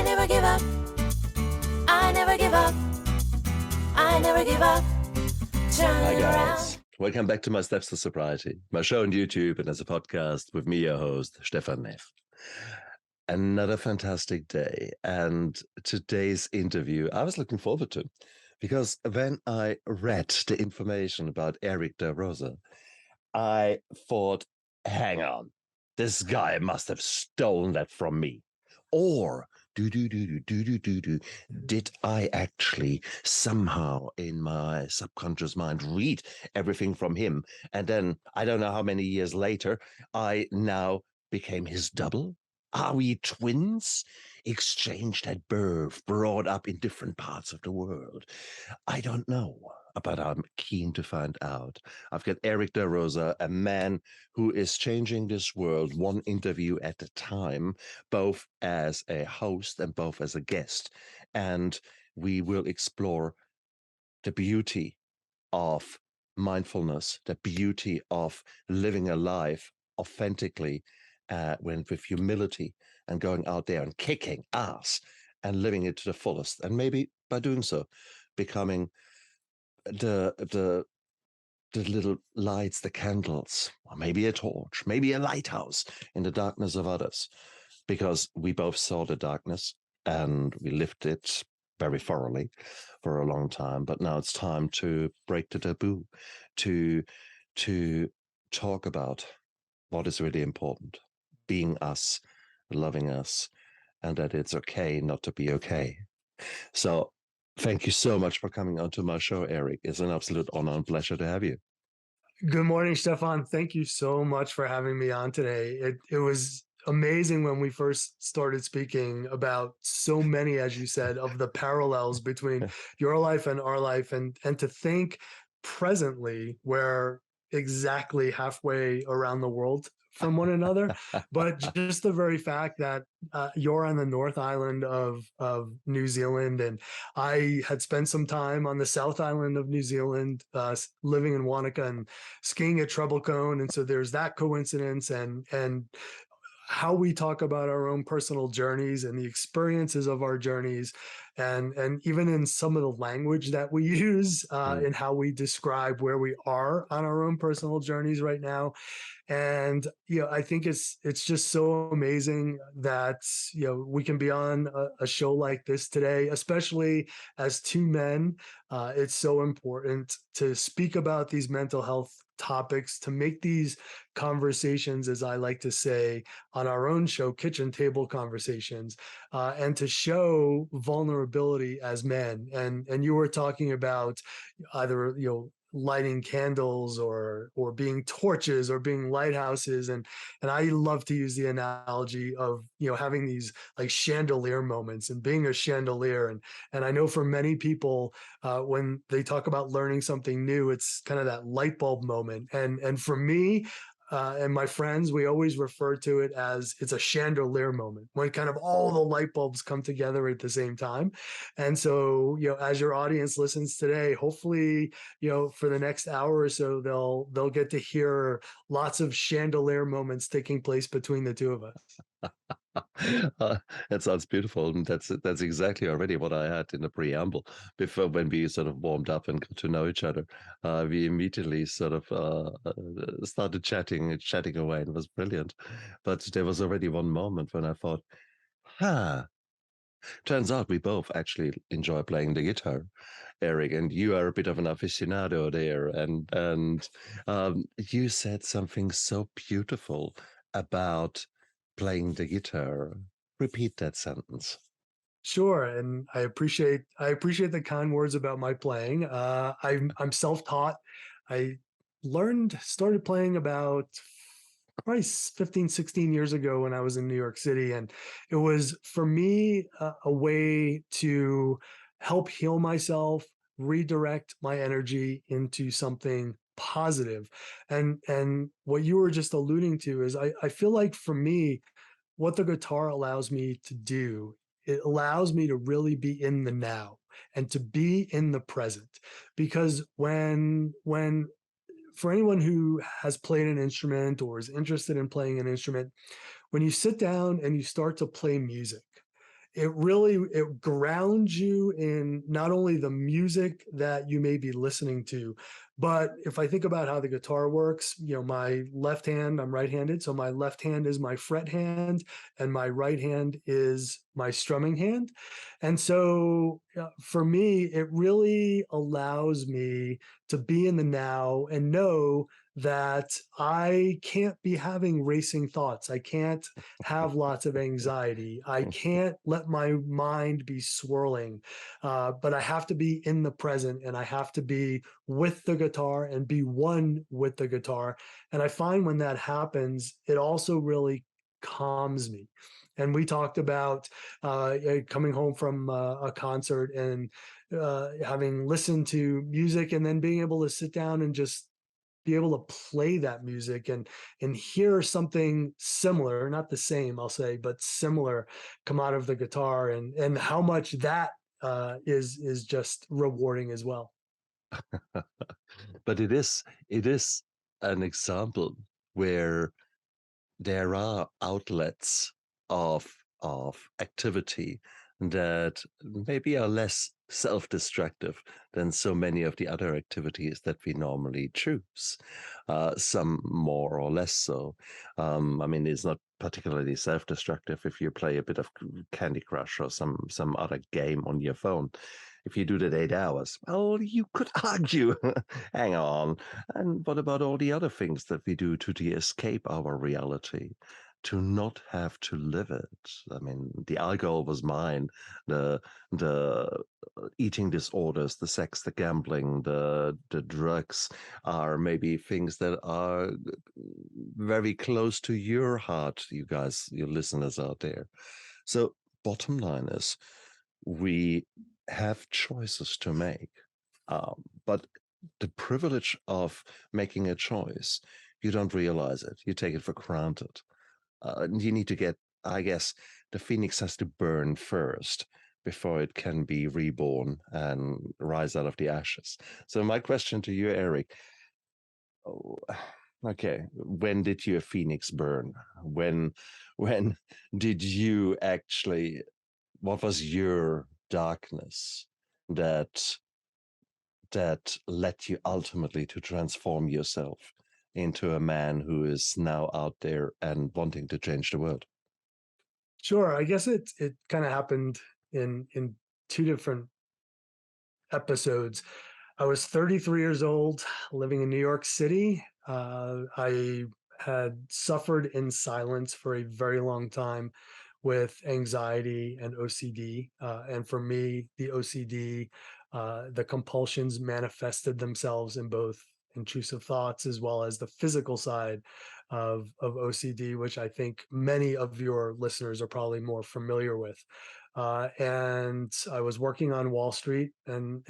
never give up. I never give up. I never give up. Hi guys, welcome back to my Steps to Sobriety, my show on YouTube and as a podcast with me, your host, Stephan Neff. Another fantastic day, and today's interview I was looking forward to, because when I read the information about Erik DaRosa, I thought, hang on, this guy must have stolen that from me. Or did I actually somehow in my subconscious mind read everything from him? And then I don't know how many years later, I now became his double? Are we twins? Exchanged at birth, brought up in different parts of the world. I don't know, but I'm keen to find out. I've got Erik DaRosa, a man who is changing this world one interview at a time, both as a host and both as a guest. And we will explore the beauty of mindfulness, the beauty of living a life authentically, with humility and going out there and kicking ass and living it to the fullest. And maybe by doing so, becoming the little lights, the candles, or maybe a torch, maybe a lighthouse in the darkness of others, because we both saw the darkness and we lived it very thoroughly for a long time. But now it's time to break the taboo, to talk about what is really important, being us, loving us, and that it's okay not to be okay. So thank you so much for coming onto my show, Erik. It's an absolute honor and pleasure to have you. Good morning, Stephan. Thank you so much for having me on today. It was amazing when we first started speaking about so many, as you said, of the parallels between your life and our life, and to think presently we're exactly halfway around the world from one another. But just the very fact that you're on the North Island of New Zealand, and I had spent some time on the South Island of New Zealand, living in Wanaka and skiing at Treble Cone. And so there's that coincidence, and how we talk about our own personal journeys and the experiences of our journeys, and even in some of the language that we use in how we describe where we are on our own personal journeys right now. And I think it's just so amazing that we can be on a show like this today, especially as two men. It's so important to speak about these mental health topics, to make these conversations, as I like to say on our own show, kitchen table conversations, and to show vulnerability as men. And you were talking about either lighting candles or being torches or being lighthouses, and I love to use the analogy of having these like chandelier moments and being a chandelier. And I know for many people, when they talk about learning something new, it's kind of that light bulb moment. And for me, and my friends, we always refer to it as it's a chandelier moment, when kind of all the light bulbs come together at the same time. And so, as your audience listens today, hopefully, for the next hour or so, they'll get to hear lots of chandelier moments taking place between the two of us. That sounds beautiful, and that's exactly already what I had in the preamble before, when we sort of warmed up and got to know each other. We immediately sort of started chatting away, and it was brilliant. But there was already one moment when I thought, turns out we both actually enjoy playing the guitar, Erik, and you are a bit of an aficionado there, and you said something so beautiful about playing the guitar. Repeat that sentence. Sure, and I appreciate the kind words about my playing. I'm self-taught. I started playing about probably 15, 16 years ago when I was in New York City, and it was for me a way to help heal myself, redirect my energy into something positive. And what you were just alluding to is I feel like for me, what the guitar allows me to do, it allows me to really be in the now and to be in the present. Because when for anyone who has played an instrument or is interested in playing an instrument, when you sit down and you start to play music, it grounds you in not only the music that you may be listening to, but if I think about how the guitar works, my left hand, I'm right-handed, so my left hand is my fret hand and my right hand is my strumming hand. And so for me, it really allows me to be in the now and know that I can't be having racing thoughts. I can't have lots of anxiety. I can't let my mind be swirling, but I have to be in the present and I have to be with the guitar and be one with the guitar. And I find when that happens, it also really calms me. And we talked about coming home from a concert and having listened to music and then being able to sit down and just be able to play that music and hear something similar, not the same, I'll say, but similar come out of the guitar, and how much that is just rewarding as well. But it is an example where there are outlets of activity that maybe are less self-destructive than so many of the other activities that we normally choose. Some more or less so. I mean, it's not particularly self-destructive if you play a bit of Candy Crush or some other game on your phone. If you do that 8 hours, well, you could argue, hang on. And what about all the other things that we do to de-escape our reality, to not have to live it? I mean, the alcohol was mine, the eating disorders, the sex, the gambling, the drugs are maybe things that are very close to your heart, you guys, your listeners out there. So bottom line is, we have choices to make. But the privilege of making a choice, you don't realize it. You take it for granted. And you need to get, I guess, the phoenix has to burn first before it can be reborn and rise out of the ashes. So my question to you, Erik, oh, okay, when did your phoenix burn? When did you actually, what was your darkness that led you ultimately to transform yourself into a man who is now out there and wanting to change the world? Sure, I guess it kind of happened in two different episodes. I was 33 years old, living in New York City. I had suffered in silence for a very long time with anxiety and OCD. And for me, the OCD, the compulsions manifested themselves in both intrusive thoughts as well as the physical side of OCD, which I think many of your listeners are probably more familiar with. And I was working on Wall Street, and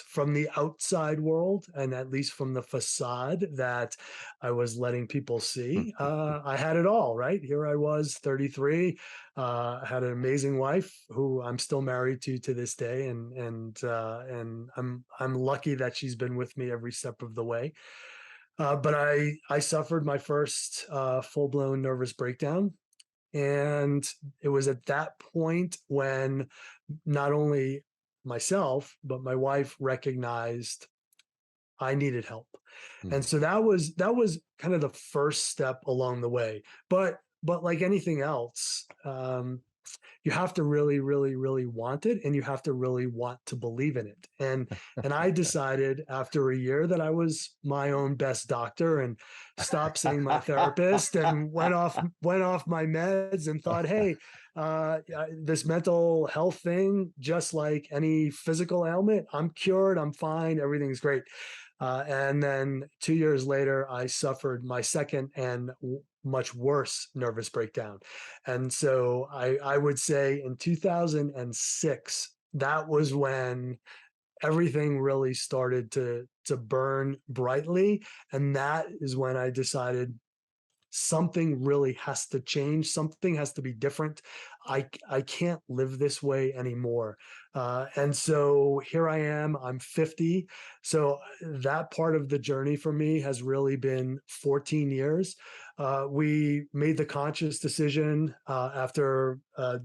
from the outside world, and at least from the facade that I was letting people see, I had it all. Right here, I was 33. I had an amazing wife who I'm still married to this day, and I'm lucky that she's been with me every step of the way. But I suffered my first full blown nervous breakdown. And it was at that point when not only myself, but my wife recognized I needed help. Hmm. And so that was kind of the first step along the way. But like anything else, you have to really, really, really want it, and you have to really want to believe in it. And I decided after a year that I was my own best doctor and stopped seeing my therapist and went off my meds and thought, hey, this mental health thing, just like any physical ailment, I'm cured, I'm fine, everything's great. And then 2 years later, I suffered my second and much worse nervous breakdown. And so I would say in 2006, that was when everything really started to burn brightly. And that is when I decided something really has to change. Something has to be different. I can't live this way anymore. And so here I am, I'm 50. So that part of the journey for me has really been 14 years. We made the conscious decision after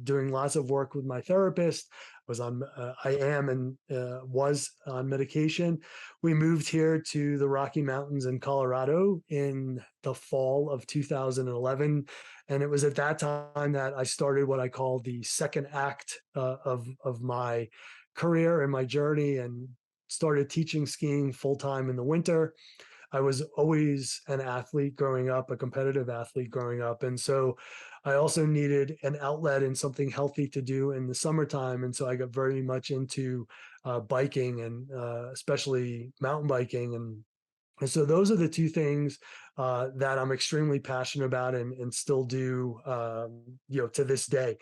doing lots of work with my therapist. I am and was on medication. We moved here to the Rocky Mountains in Colorado in the fall of 2011. And it was at that time that I started what I call the second act of my career and my journey, and started teaching skiing full time in the winter. I was always an athlete growing up, a competitive athlete growing up. And so I also needed an outlet and something healthy to do in the summertime. And so I got very much into biking, and especially mountain biking. And so those are the two things that I'm extremely passionate about, and still do, to this day.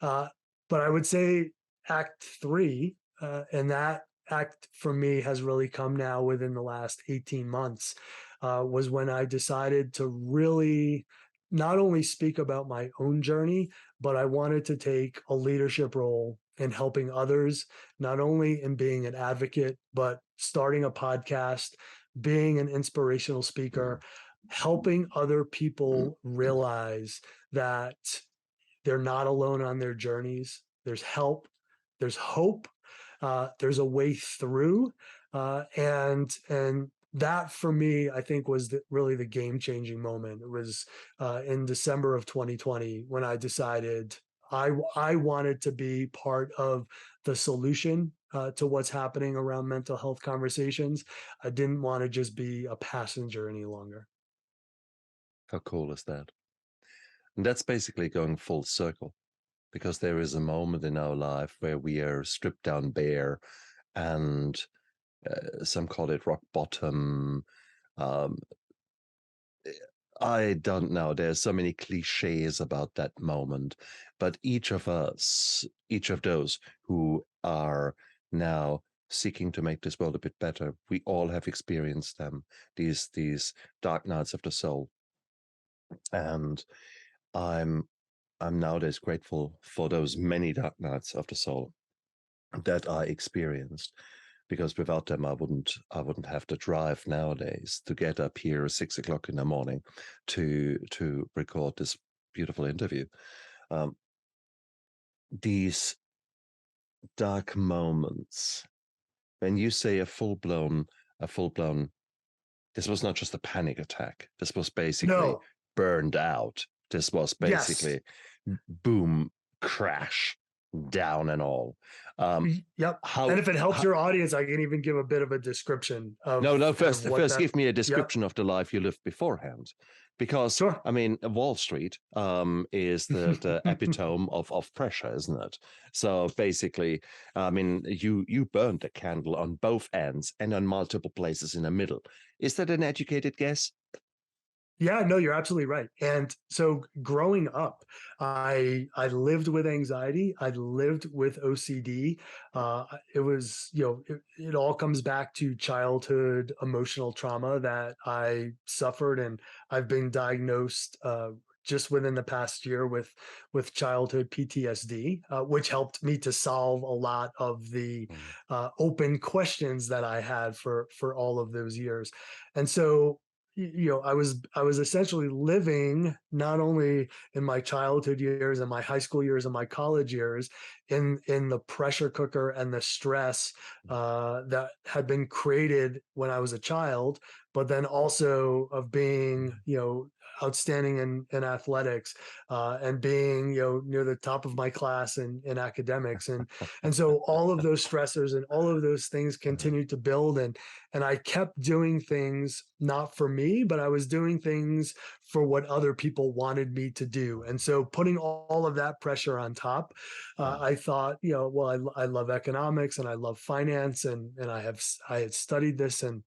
Uh, but I would say Act Three, and that act for me has really come now within the last 18 months, was when I decided to really not only speak about my own journey, but I wanted to take a leadership role in helping others, not only in being an advocate, but starting a podcast, being an inspirational speaker, helping other people realize that they're not alone on their journeys. There's help, there's hope, there's a way through, and that for me, I think, was really the game changing moment. It was in December of 2020 when I decided I wanted to be part of the solution to what's happening around mental health conversations. I didn't want to just be a passenger any longer. How cool is that? And that's basically going full circle, because there is a moment in our life where we are stripped down bare, and some call it rock bottom. Um, I don't know. There's so many cliches about that moment, but each of us, each of those who are now seeking to make this world a bit better, we all have experienced them, these dark nights of the soul. And I'm nowadays grateful for those many dark nights of the soul that I experienced, because without them I wouldn't have the drive nowadays to get up here at 6 o'clock in the morning to record this beautiful interview. These dark moments, when you say a full-blown, this was not just a panic attack. This was basically No, burned out. This was yes. basically boom, crash, down and all. Yep. How? And if it helps your audience, I can even give a bit of a description of No. kind of First, give me a Yep. description of the life you lived beforehand, because Sure. I mean, Wall Street is the epitome of pressure, isn't it? So basically, I mean, you burned the candle on both ends and on multiple places in the middle. Is that an educated guess? Yeah, no, you're absolutely right. And so growing up, I lived with anxiety. I lived with OCD. It was, it all comes back to childhood emotional trauma that I suffered, and I've been diagnosed just within the past year with childhood PTSD, which helped me to solve a lot of the open questions that I had for all of those years. And so I was essentially living not only in my childhood years and my high school years and my college years in the pressure cooker and the stress that had been created when I was a child, but then also of being outstanding in athletics, and being near the top of my class in academics, and so all of those stressors and all of those things continued to build, and I kept doing things not for me, but I was doing things for what other people wanted me to do. And so putting all of that pressure on top, I thought, well, I love economics and I love finance, and I had studied this, and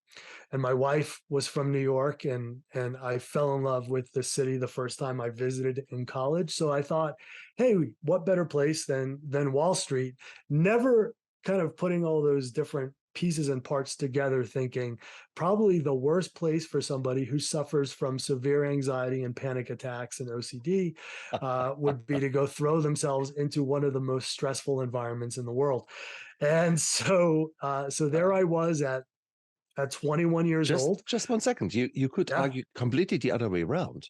my wife was from New York, and I fell in love with the city the first time I visited in college. So I thought, hey, what better place than Wall Street? Never kind of putting all those different pieces and parts together, thinking probably the worst place for somebody who suffers from severe anxiety and panic attacks and OCD would be to go throw themselves into one of the most stressful environments in the world. And so there I was at 21 years old. Just 1 second. You could Yeah. argue completely the other way around.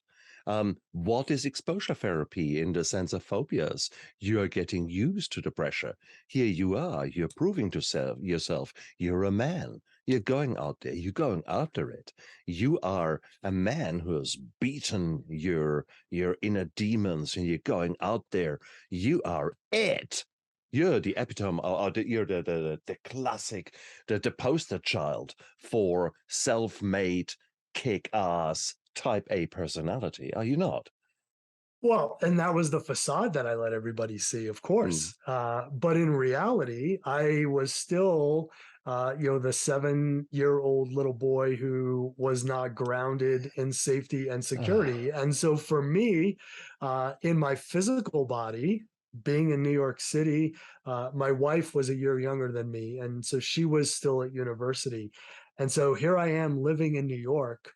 What is exposure therapy in the sense of phobias? You're getting used to the pressure. Here you are. You're proving to yourself you're a man. You're going out there. You're going after it. You are a man who has beaten your inner demons, and you're going out there. You are it. You're the epitome, you're the classic, the poster child for self-made, kick-ass type A personality, are you not? Well, and that was the facade that I let everybody see, of course. But in reality, I was still, the 7-year-old little boy who was not grounded in safety and security. And so for me, in my physical body, being in New York City, my wife was a year younger than me. And so she was still at university. And so here I am living in New York,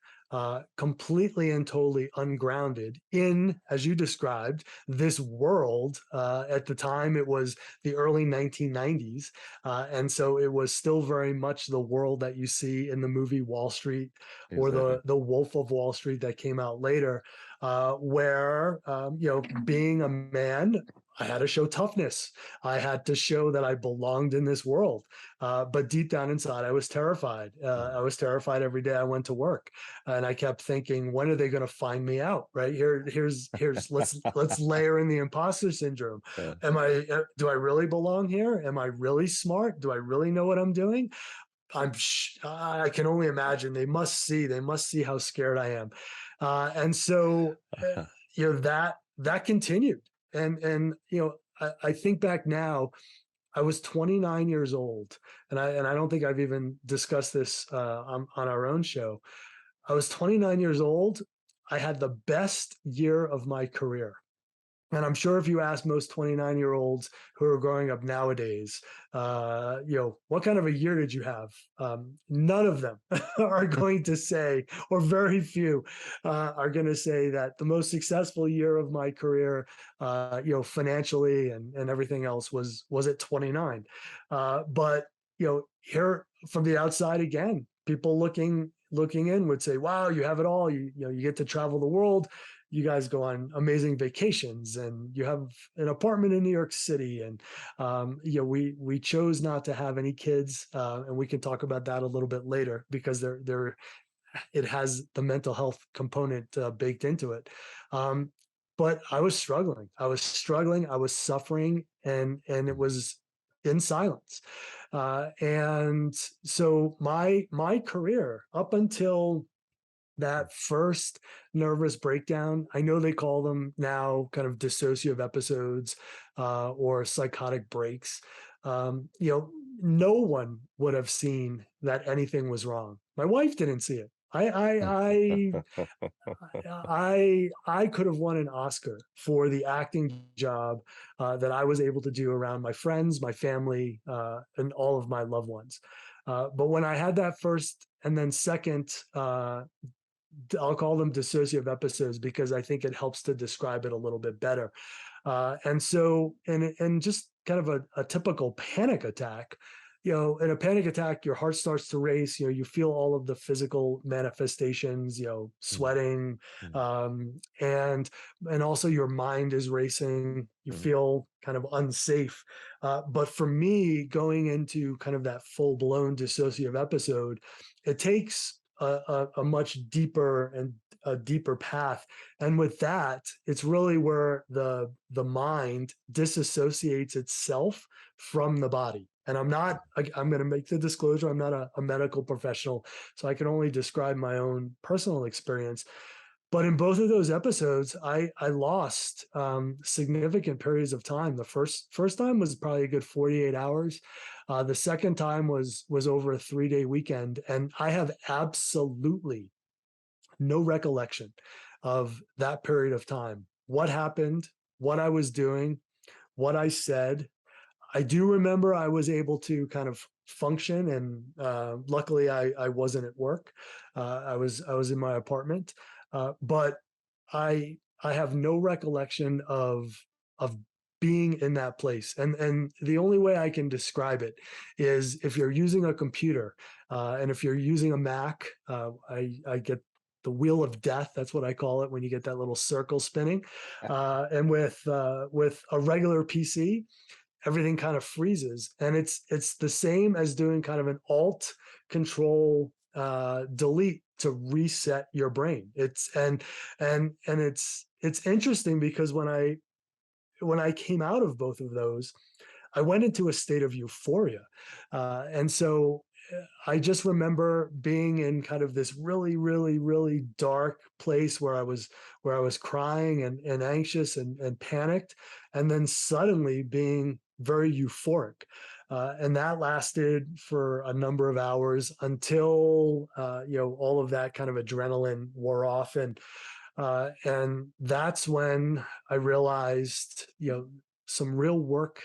completely and totally ungrounded in, as you described, this world. At the time, it was the early 1990s. And so it was still very much the world that you see in the movie Wall Street or Exactly. the Wolf of Wall Street that came out later, where, being a man, I had to show toughness. I had to show that I belonged in this world. But deep down inside, I was terrified. I was terrified every day I went to work, and I kept thinking, when are they going to find me out? Right here's let's layer in the imposter syndrome. Yeah. Do I really belong here? Am I really smart? Do I really know what I'm doing? I can only imagine they must see how scared I am. And so, that continued. And I think back now, I was 29 years old, and I don't think I've even discussed this on our own show. I was 29 years old. I had the best year of my career. And I'm sure if you ask most 29-year-olds who are growing up nowadays, what kind of a year did you have? None of them are going to say, or very few are going to say that the most successful year of my career, financially and everything else was at 29. But here from the outside again, people looking in would say, "Wow, you have it all. You get to travel the world. You guys go on amazing vacations, and you have an apartment in New York City." And we chose not to have any kids, and we can talk about that a little bit later, because it has the mental health component baked into it. But I was struggling. I was suffering, and it was in silence. And so my career up until that first nervous breakdown, I know they call them now kind of dissociative episodes, or psychotic breaks. No one would have seen that anything was wrong. My wife didn't see it. I could have won an Oscar for the acting job that I was able to do around my friends, my family, and all of my loved ones. But when I had that first and then second, I'll call them dissociative episodes, because I think it helps to describe it a little bit better. And just kind of a typical panic attack. In a panic attack, your heart starts to race. You feel all of the physical manifestations. Sweating, and also your mind is racing. You feel kind of unsafe. But for me, going into kind of that full blown dissociative episode, it takes a much deeper and a deeper path. And with that, it's really where the mind disassociates itself from the body. And I'm going to make the disclosure, I'm not a medical professional, so I can only describe my own personal experience. But in both of those episodes, I lost significant periods of time. The first time was probably a good 48 hours. The second time was over a 3-day weekend, and I have absolutely no recollection of that period of time. What happened, what I was doing, what I said. I do remember I was able to kind of function, and luckily I wasn't at work. I was in my apartment, but I have no recollection of being in that place. And the only way I can describe it is if you're using a computer, and if you're using a Mac, I get the wheel of death. That's what I call it when you get that little circle spinning. And with a regular PC, everything kind of freezes, and it's the same as doing kind of an alt control delete to reset your brain. It's interesting because when I came out of both of those, I went into a state of euphoria. And so I just remember being in kind of this really, really, really dark place where I was crying and anxious and panicked, and then suddenly being very euphoric. And that lasted for a number of hours until all of that kind of adrenaline wore off. And that's when I realized some real work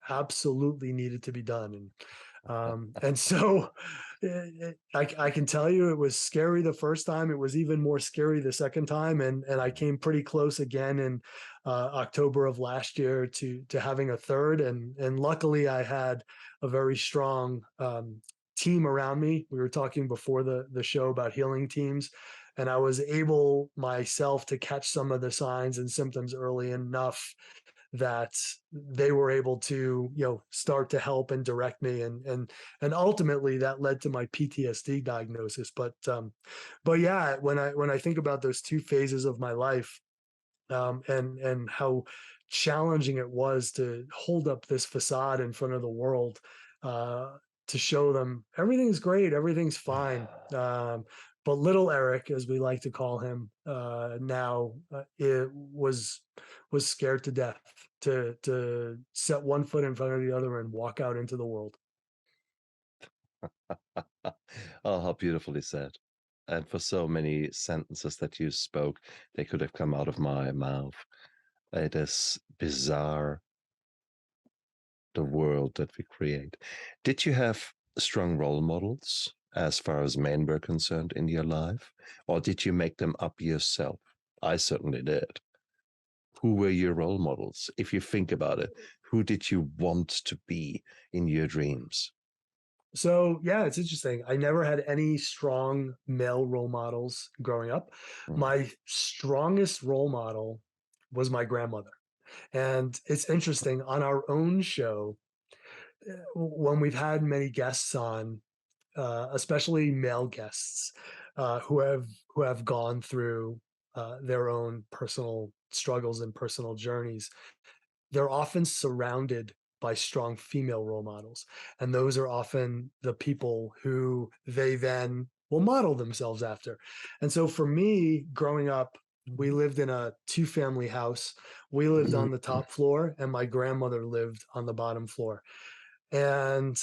absolutely needed to be done. And so I can tell you it was scary the first time. It was even more scary the second time. And I came pretty close again in October of last year to having a third. And luckily I had a very strong team around me. We were talking before the show about healing teams. And I was able myself to catch some of the signs and symptoms early enough that they were able to start to help and direct me, and ultimately that led to my PTSD diagnosis. But yeah, when I think about those two phases of my life, and how challenging it was to hold up this facade in front of the world, uh, to show them everything's great, everything's fine. But little Eric, as we like to call him now, it was scared to death to set one foot in front of the other and walk out into the world. Oh, how beautifully said. And for so many sentences that you spoke, they could have come out of my mouth. It is bizarre, the world that we create. Did you have strong role models as far as men were concerned in your life? Or did you make them up yourself? I certainly did. Who were your role models? If you think about it, who did you want to be in your dreams? So yeah, it's interesting. I never had any strong male role models growing up. Mm. My strongest role model was my grandmother. And it's interesting, on our own show, when we've had many guests on, especially male guests, who have gone through their own personal struggles and personal journeys, they're often surrounded by strong female role models. And those are often the people who they then will model themselves after. And so for me, growing up, we lived in a two-family house. We lived on the top floor, and my grandmother lived on the bottom floor. And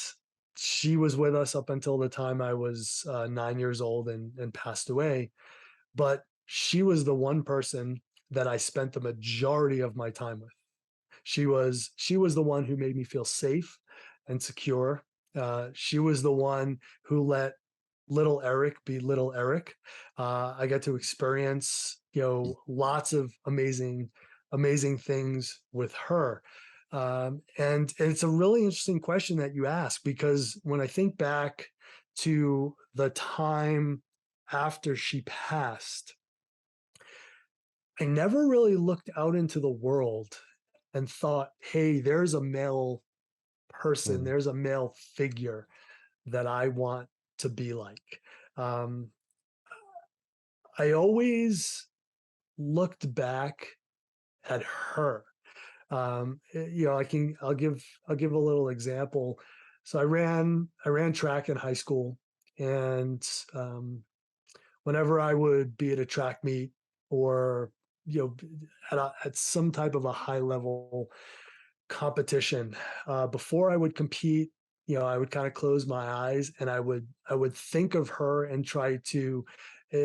she was with us up until the time I was 9 years old, and passed away. But she was the one person that I spent the majority of my time with. She was the one who made me feel safe and secure. She was the one who let little Eric be little Eric. I got to experience lots of amazing things with her. And it's a really interesting question that you ask, because when I think back to the time after she passed, I never really looked out into the world and thought, hey, there's a male person, Mm. there's a male figure that I want to be like. Um, I always looked back at her. I'll give a little example. So I ran track in high school, and whenever I would be at a track meet, or at some type of a high level competition, before I would compete, I would kind of close my eyes, and I would think of her and try to. Uh,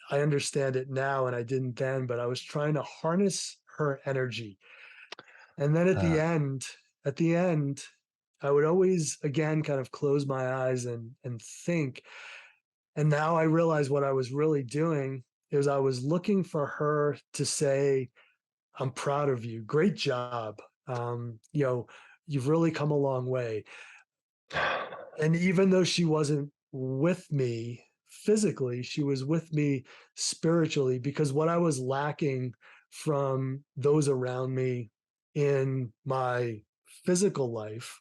I understand it now, and I didn't then, but I was trying to harness her energy. And then at the Ah, end, at the end, I would always again kind of close my eyes and think. And now I realize what I was really doing is I was looking for her to say, I'm proud of you. Great job. You know, you've really come a long way. And even though she wasn't with me physically, she was with me spiritually, because what I was lacking from those around me in my physical life,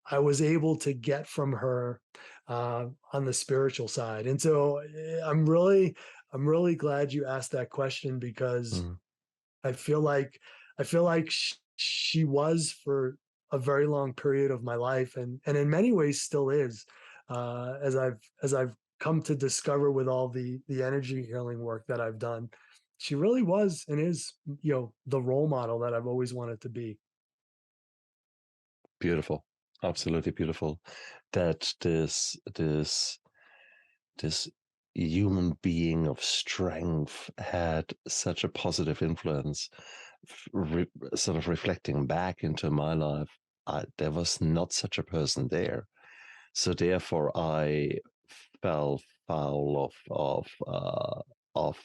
I was able to get from her on the spiritual side. And so I'm really glad you asked that question, because Mm, I feel like she was for a very long period of my life, and in many ways still is, as I've come to discover with all the energy healing work that I've done. She really was and is, you know, the role model that I've always wanted to be. beautiful, absolutely beautiful. That this human being of strength had such a positive influence. Sort of reflecting back into my life, there was not such a person there. So therefore, I fell foul of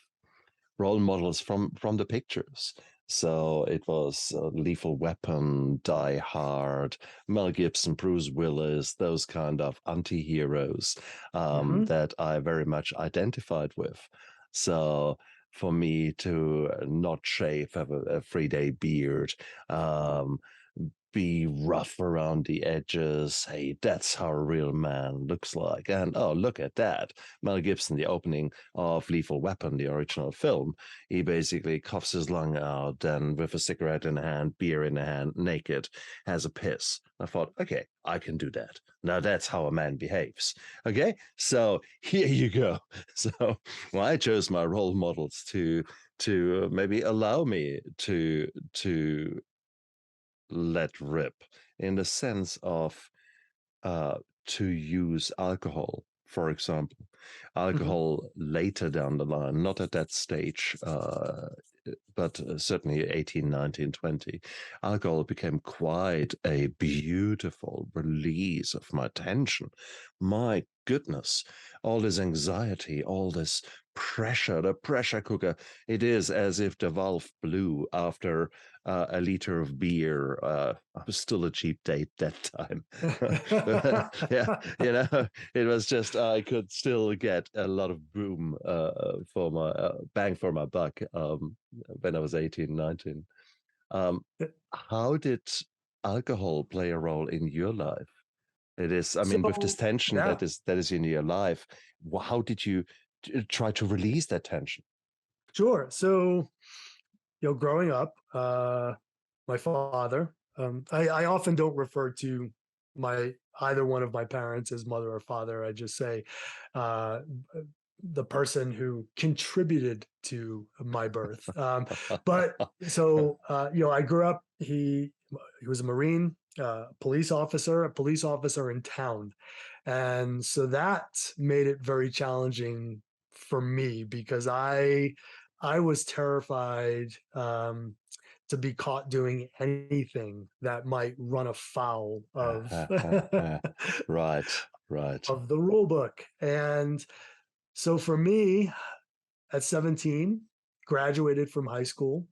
role models from the pictures. So it was Lethal Weapon, Die Hard, Mel Gibson, Bruce Willis, those kind of anti-heroes Hmm. that I very much identified with. So for me to not shave, have a 3-day beard, um, be rough around the edges. Hey, that's how a real man looks like. And oh, look at that. Mel Gibson, the opening of Lethal Weapon, the original film, he basically coughs his lung out and with a cigarette in hand, beer in hand, naked, has a piss. I thought, okay, I can do that. Now that's how a man behaves. Okay, so here you go. So well, I chose my role models to maybe allow me to let rip in the sense of uh, to use alcohol, for example. Hmm. Alcohol later down the line, not at that stage, but certainly 18, 19, 20. Alcohol became quite a beautiful release of my tension. My goodness, all this anxiety, all this pressure, the pressure cooker. It is as if the valve blew after a liter of beer. I was still a cheap date that time. Yeah, you know, it was just I could still get a lot of boom for my bang for my buck when I was 18, 19. How did alcohol play a role in your life? It is, I mean, with this So tension yeah, that is in your life, how did you try to release that tension? sure. So, you know, growing up, my father, I often don't refer to my either one of my parents as mother or father. I just say uh, the person who contributed to my birth. But so you know, I grew up. He was a Marine, a police officer in town, and so that made it very challenging for me, because I was terrified to be caught doing anything that might run afoul of Right, right. of the rule book. And so for me, at 17, graduated from high school,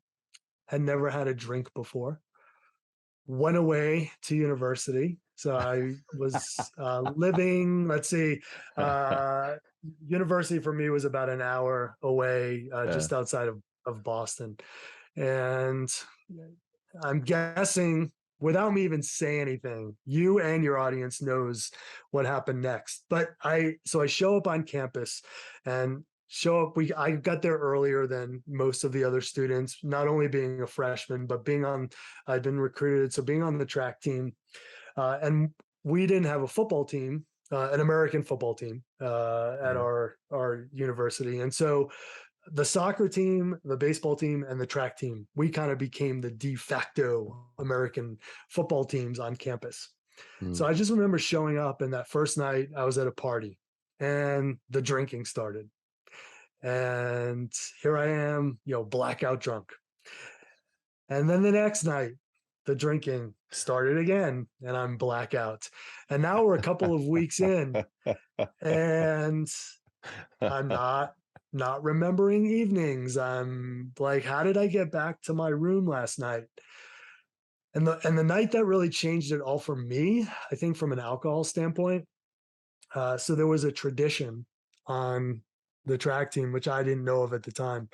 had never had a drink before, went away to university. So I was living, let's see, uh, university for me was about an hour away, Yeah. just outside of Boston. And I'm guessing, without me even saying anything, you and your audience knows what happened next. But I show up on campus and show up. I got there earlier than most of the other students, not only being a freshman, but I'd been recruited. So being on the track team, and we didn't have a football team, an American football team at Mm, our university. And so the soccer team, the baseball team, and the track team, we kind of became the de facto American football teams on campus. So mm. I just remember showing up, and that first night I was at a party and the drinking started. And here I am, you know, blackout drunk. And then the next night, the drinking started again, and I'm blackout. And now we're a couple of weeks in, and I'm not remembering evenings. I'm like, how did I get back to my room last night? And the night that really changed it all for me, I think from an alcohol standpoint. So there was a tradition on the track team, which I didn't know of at the time.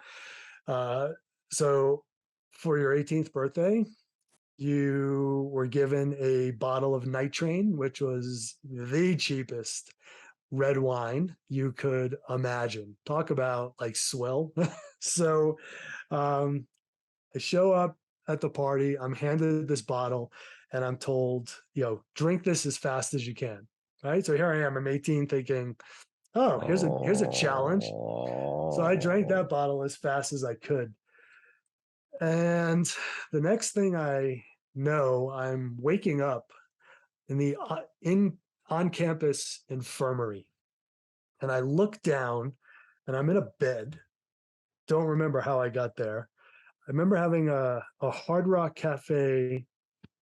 Uh, so for your 18th birthday, you were given a bottle of nitrane, which was the cheapest red wine you could imagine. Talk about like swill. So um, I show up at the party, I'm handed this bottle, and I'm told, drink this as fast as you can. Right. So here I am, I'm 18, thinking, oh, here's a challenge. So I drank that bottle as fast as I could. And the next thing I know, I'm waking up in the in on campus infirmary. And I look down and I'm in a bed. Don't remember how I got there. I remember having a Hard Rock Cafe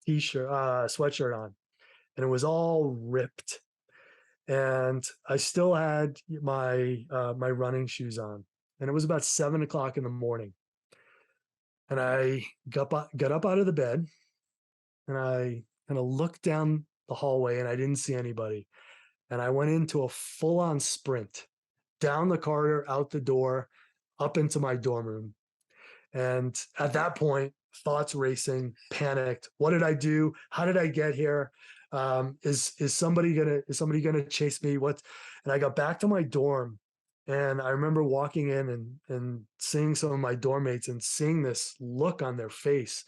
t-shirt, sweatshirt on, and it was all ripped. And I still had my running shoes on. And it was about 7 o'clock in the morning. And I got up out of the bed, and I kind of looked down the hallway, and I didn't see anybody. And I went into a full-on sprint down the corridor, out the door, up into my dorm room. And at that point, thoughts racing, panicked. What did I do? How did I get here? Is somebody gonna chase me? What? And I got back to my dorm, and I remember walking in and seeing some of my dorm mates and seeing this look on their face,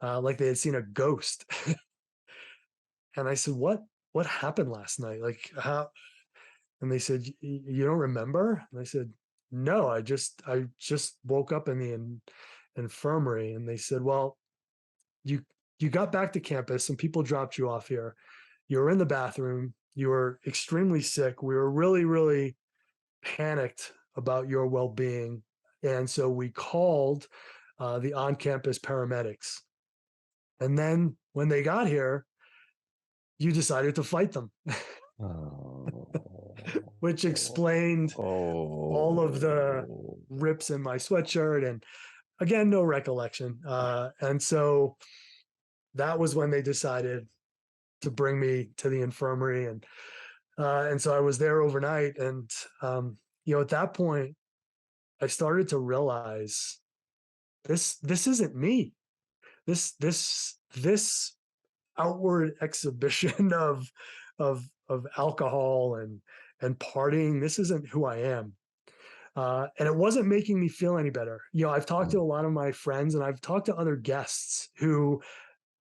like they had seen a ghost. And I said, "What happened last night? Like how?" And they said, "You don't remember?" And I said, "No, I just woke up in the infirmary." And they said, "Well, you you got back to campus and people dropped you off here. You were in the bathroom. You were extremely sick. We were really, really panicked about your well-being, and so we called the on-campus paramedics. And then when they got here, you decided to fight them." Oh. Which explained all of the rips in my sweatshirt, and again, no recollection. And so that was when they decided to bring me to the infirmary, and so I was there overnight. And at that point, I started to realize this isn't me. This outward exhibition of alcohol and partying, this isn't who I am. And it wasn't making me feel any better. I've talked to a lot of my friends, and I've talked to other guests who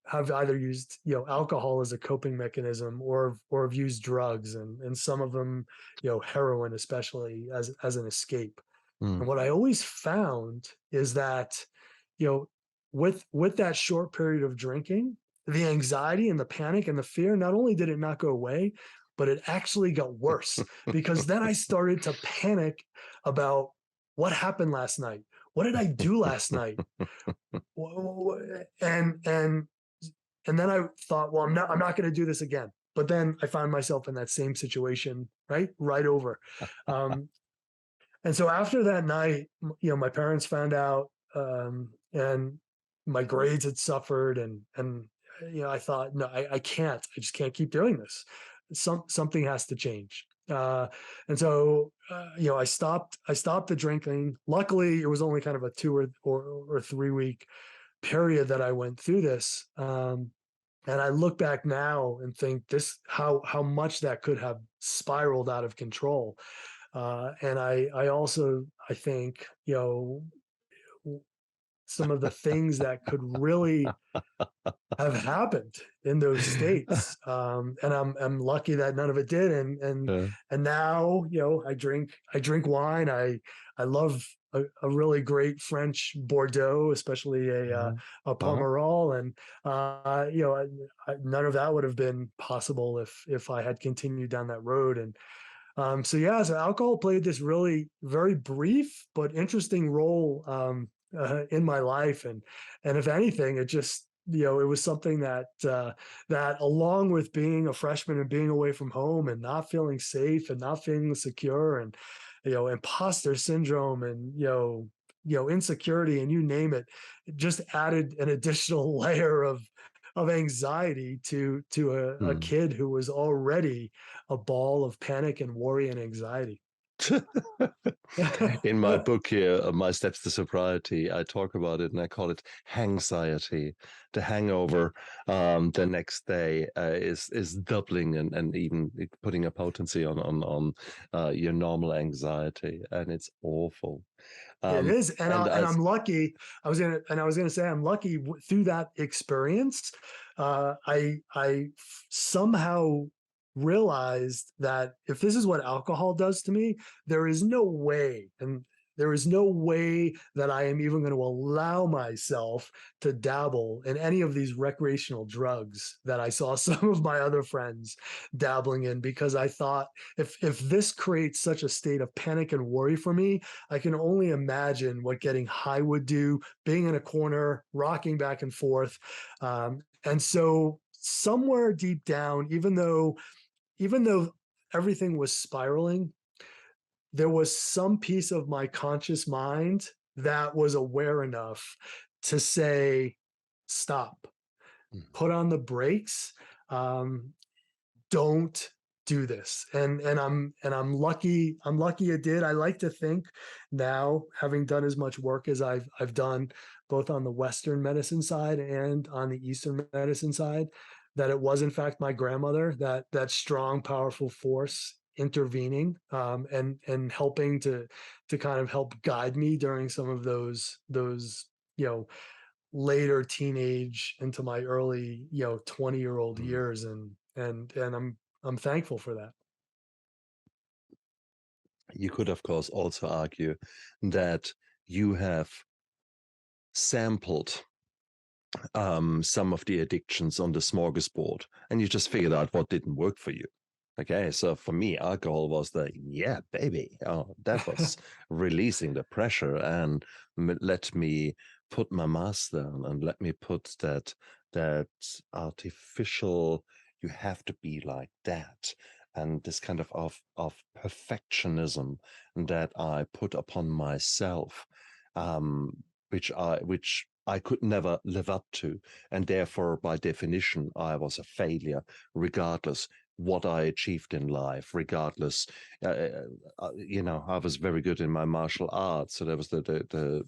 have either used, alcohol as a coping mechanism, or have used drugs, and some of them, heroin, especially as an escape. Mm. And what I always found is that, you know, with that short period of drinking, the anxiety and the panic and the fear, not only did it not go away, but it actually got worse, because then I started to panic about what happened last night. What did I do last night? And and then I thought, well, I'm not going to do this again. But then I found myself in that same situation, right over. Um, and so after that night, my parents found out, and my grades had suffered, and I thought, no, I can't. I just can't keep doing this. Something has to change. And so, I stopped the drinking. Luckily, it was only kind of a 2 or 3 week period that I went through this. And I look back now and think how much that could have spiraled out of control. And I also, I think, some of the things that could really have happened in those states. And I'm lucky that none of it did. And now, I drink wine. I love a really great French Bordeaux, especially a Pomerol. And, none of that would have been possible if I had continued down that road. And, so alcohol played this really very brief but interesting role in my life, and if anything, it just it was something that along with being a freshman and being away from home and not feeling safe and not feeling secure and, imposter syndrome and, insecurity and you name it, it just added an additional layer of anxiety to a Hmm. kid who was already a ball of panic and worry and anxiety. In my book here, My Steps to Sobriety, I talk about it and I call it hangxiety. The hangover the next day is doubling and even putting a potency on your normal anxiety, and it's awful. It Um, is, and and I'm lucky. I was gonna say I'm lucky through that experience. I somehow realized that if this is what alcohol does to me, there is no way, and there is no way that I am even going to allow myself to dabble in any of these recreational drugs that I saw some of my other friends dabbling in, because I thought if this creates such a state of panic and worry for me, I can only imagine what getting high would do, being in a corner, rocking back and forth. And so somewhere deep down, even though everything was spiraling, there was some piece of my conscious mind that was aware enough to say, stop, put on the brakes. Um, don't do this, and I'm lucky it did. I like to think now, having done as much work as I've done both on the Western medicine side and on the Eastern medicine side, that it was in fact my grandmother, that strong powerful force intervening, and helping to kind of help guide me during some of those you know later teenage into my early 20-year-old mm, years, and I'm thankful for that. you could, of course, also argue that you have sampled some of the addictions on the smorgasbord, and you just figured out what didn't work for you. Okay, so for me, alcohol was the yeah, baby. Oh, that was releasing the pressure and let me put my mask down and let me put that artificial. You have to be like that, and this kind of perfectionism that I put upon myself, um, which I could never live up to, and therefore, by definition, I was a failure, regardless what I achieved in life, regardless. I was very good in my martial arts, so there was the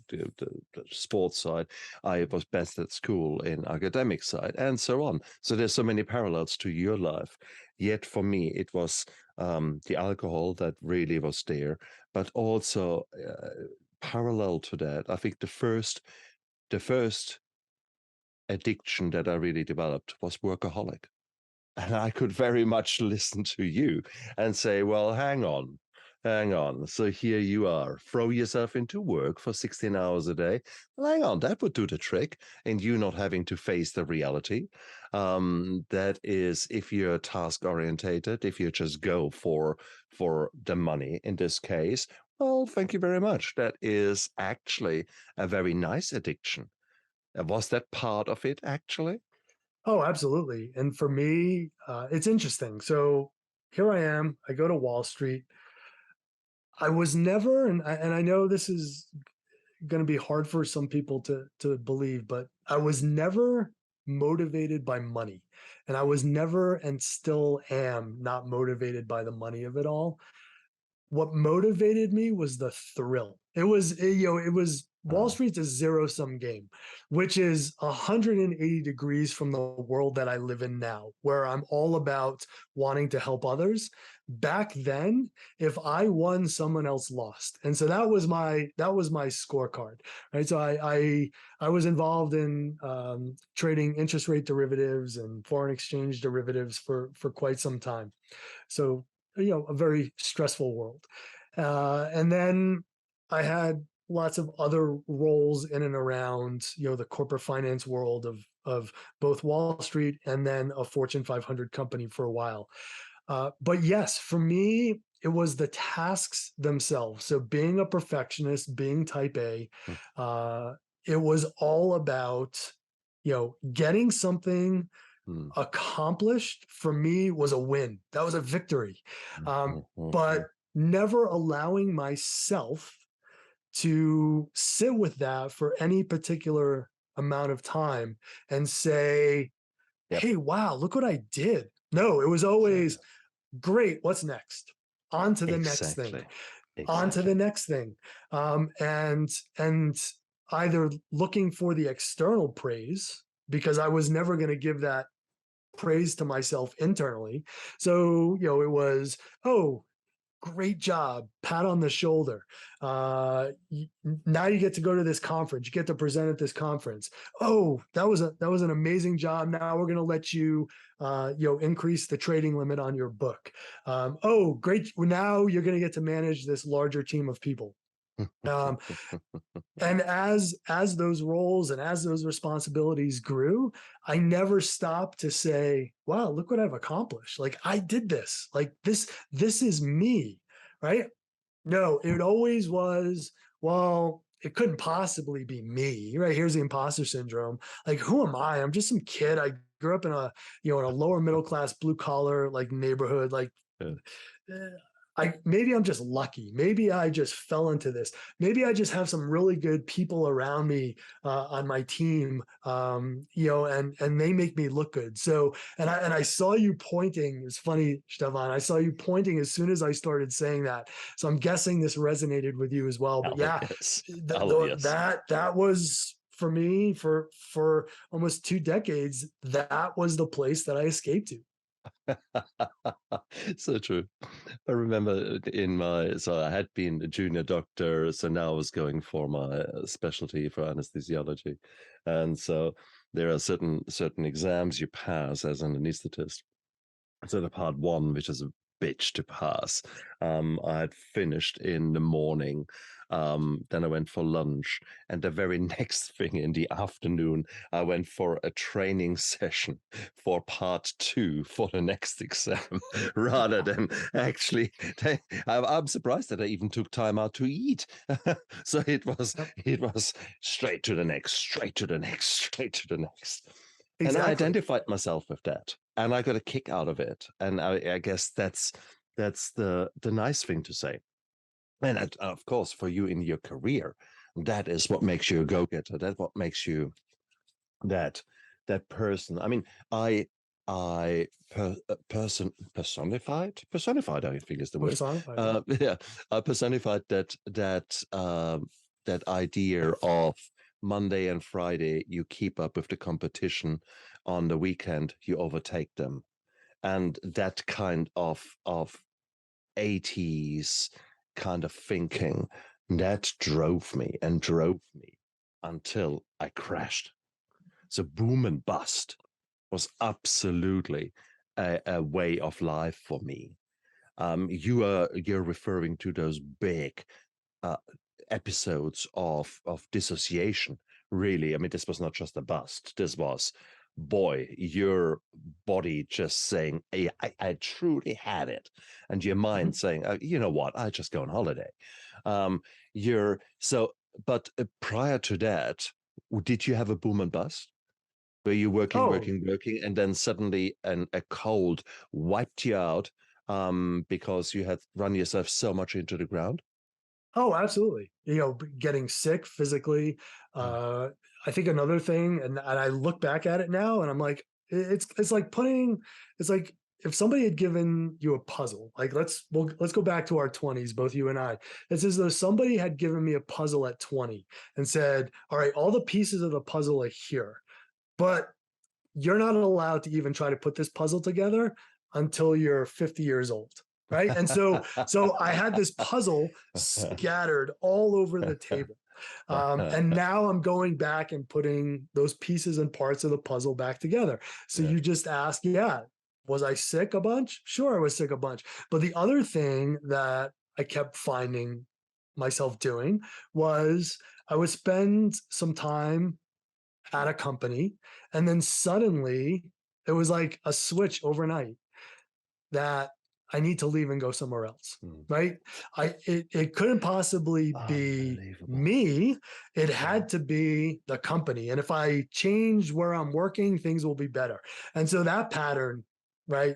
sports side. I was best at school in academic side, and so on. So there's so many parallels to your life. Yet for me, it was the alcohol that really was there, but also parallel to that, I think the first addiction that I really developed was workaholic. And I could very much listen to you and say, well, hang on, hang on. So here you are, throw yourself into work for 16 hours a day. Well, hang on, that would do the trick. And you not having to face the reality. That is, if you're task orientated, if you just go for the money in this case, well, thank you very much. That is actually a very nice addiction. Was that part of it, actually? Oh, absolutely. And for me, it's interesting. So here I am. I go to Wall Street. I was never, and I know this is going to be hard for some people to believe, but I was never motivated by money, and I was never and still am not motivated by the money of it all. What motivated me was the thrill. It was Wall Uh, Street's a zero sum game, which is 180 degrees from the world that I live in now, where I'm all about wanting to help others. Back then, if I won, someone else lost, and so that was my scorecard, right? So I was involved in trading interest rate derivatives and foreign exchange derivatives for quite some time. So, a very stressful world. And then I had lots of other roles in and around, the corporate finance world of both Wall Street and then a Fortune 500 company for a while. But yes, for me, it was the tasks themselves. So being a perfectionist, being type A, mm, uh, it was all about getting something Mm, accomplished for me was a win. That was a victory. mm, mm, mm, But mm. never allowing myself to sit with that for any particular amount of time and say, Yep, hey, wow, look what I did. No, it was always exactly. great. What's next? On to the next thing. Exactly. On to the Exactly. next thing. And either looking for the external praise because I was never going to give that praise to myself internally. So, it was, oh, great job, pat on the shoulder. Now you get to go to this conference. You get to present at this conference. Oh, that was an amazing job. Now we're going to let you, increase the trading limit on your book. Oh, great. Now you're going to get to manage this larger team of people. Um, and as those roles and as those responsibilities grew, I never stopped to say, wow, look what I've accomplished. Like I did this. Like this is me, right? No, it always was, well, it couldn't possibly be me, right? Here's the imposter syndrome. Like, who am I? I'm just some kid. I grew up in a lower middle class, blue collar, like neighborhood. Like, Yeah. maybe I'm just lucky. Maybe I just fell into this. Maybe I just have some really good people around me on my team, and they make me look good. So, and I saw you pointing. It's funny, Stephan. I saw you pointing as soon as I started saying that. So I'm guessing this resonated with you as well. But Oh, yeah, yes. Oh, yes. that was for me for almost 2 decades. That was the place that I escaped to. So true. I remember so I had been a junior doctor, so now I was going for my specialty for anesthesiology. And so there are certain exams you pass as an anesthetist. So the part one, which is a bitch to pass, I had finished in the morning. Then I went for lunch, and the very next thing in the afternoon, I went for a training session for part two for the next exam, rather than actually. I'm surprised that I even took time out to eat. So Yep, it was straight to the next, straight to the next, straight to the next. And I exactly. identified myself with that, and I got a kick out of it. And I guess that's the nice thing to say. And of course, for you in your career, that is what makes you a go-getter. That's what makes you that that person. I mean, personified. I think is the word. Personified. Yeah. Yeah, I personified that idea of Monday and Friday. You keep up with the competition. On the weekend, you overtake them, and that kind of 80s kind of thinking that drove me until I crashed. So boom and bust was absolutely a way of life for me. You're referring to those big uh, episodes of dissociation. Really, I mean, this was not just a bust. This was, boy, your body just saying, hey, I truly had it, and your mind Mhm. saying, you know what, I just go on holiday. You're so, but prior to that, did you have a boom and bust? Were you working, Oh, working, working, and then suddenly a cold wiped you out because you had run yourself so much into the ground? Oh, absolutely. Getting sick physically. Yeah. Uh, I think another thing, and I look back at it now, and I'm like, it's like it's like if somebody had given you a puzzle, like let's go back to our 20s, both you and I. It's as though somebody had given me a puzzle at 20 and said, all right, all the pieces of the puzzle are here, but you're not allowed to even try to put this puzzle together until you're 50 years old. Right. And so I had this puzzle scattered all over the table. And now I'm going back and putting those pieces and parts of the puzzle back together. So Yeah. you just ask, yeah, was I sick a bunch? Sure, I was sick a bunch. But the other thing that I kept finding myself doing was I would spend some time at a company. And then suddenly it was like a switch overnight that I need to leave and go somewhere else. Mm. Right. It couldn't possibly be Unbelievable. me. It had to be the company. And if I change where I'm working, things will be better. And so that pattern, right,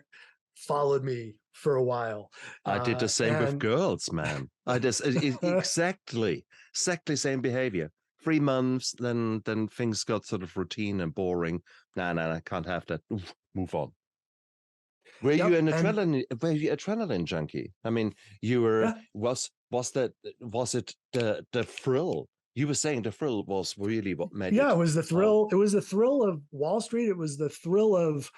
followed me for a while. I did the same with And girls, man. I just exactly same behavior. 3 months, then things got sort of routine and boring. Nah, I can't have that. Oof, move on. Were you yep. an And adrenaline? Were you adrenaline junkie? I mean, you were. yeah, Was it the thrill? You were saying the thrill was really what made yeah, it. it was the Oh, thrill. It was the thrill of Wall Street. It was the thrill of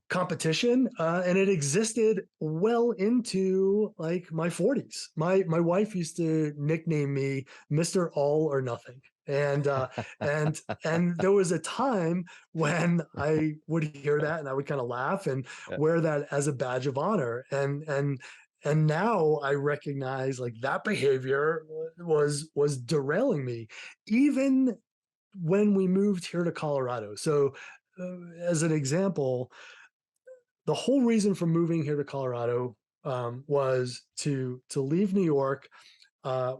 competition, and it existed well into like my 40s. My wife used to nickname me Mr. All or Nothing. And there was a time when I would hear that and I would kind of laugh and yeah. wear that as a badge of honor. And now I recognize like that behavior was derailing me, even when we moved here to Colorado. So, as an example, the whole reason for moving here to Colorado was to leave New York,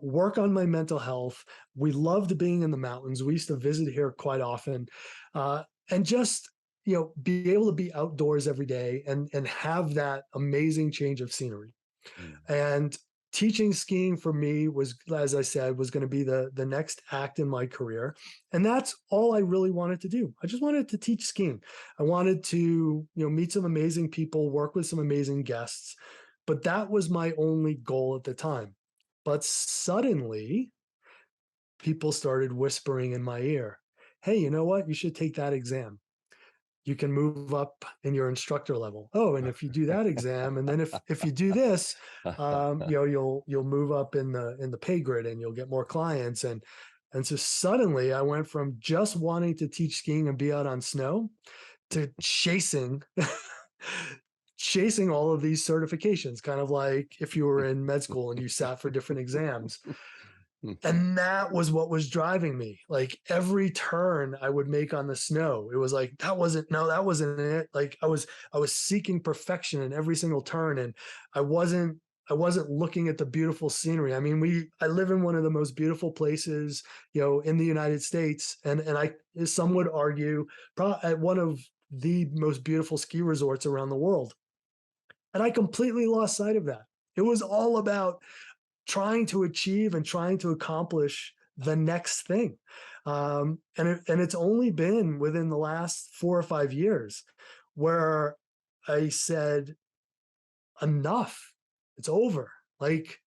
work on my mental health. We loved being in the mountains. We used to visit here quite often, and just be able to be outdoors every day and have that amazing change of scenery. Mm. And teaching skiing for me was, as I said, was going to be the next act in my career. And that's all I really wanted to do. I just wanted to teach skiing. I wanted to, meet some amazing people, work with some amazing guests. But that was my only goal at the time. But suddenly people started whispering in my ear, hey, you know what? You should take that exam. You can move up in your instructor level. Oh, and if you do that exam, and then if you do this, you'll move up in the pay grid and you'll get more clients. And so suddenly I went from just wanting to teach skiing and be out on snow to chasing chasing all of these certifications, kind of like if you were in med school and you sat for different exams. And that was what was driving me. Like every turn I would make on the snow, it was like, that wasn't it. Like I was seeking perfection in every single turn. And I wasn't looking at the beautiful scenery. I mean, I live in one of the most beautiful places, in the United States. And some would argue, at one of the most beautiful ski resorts around the world. And I completely lost sight of that. It was all about trying to achieve and trying to accomplish the next thing. And it's only been within the last 4 or 5 years where I said, enough, it's over. Like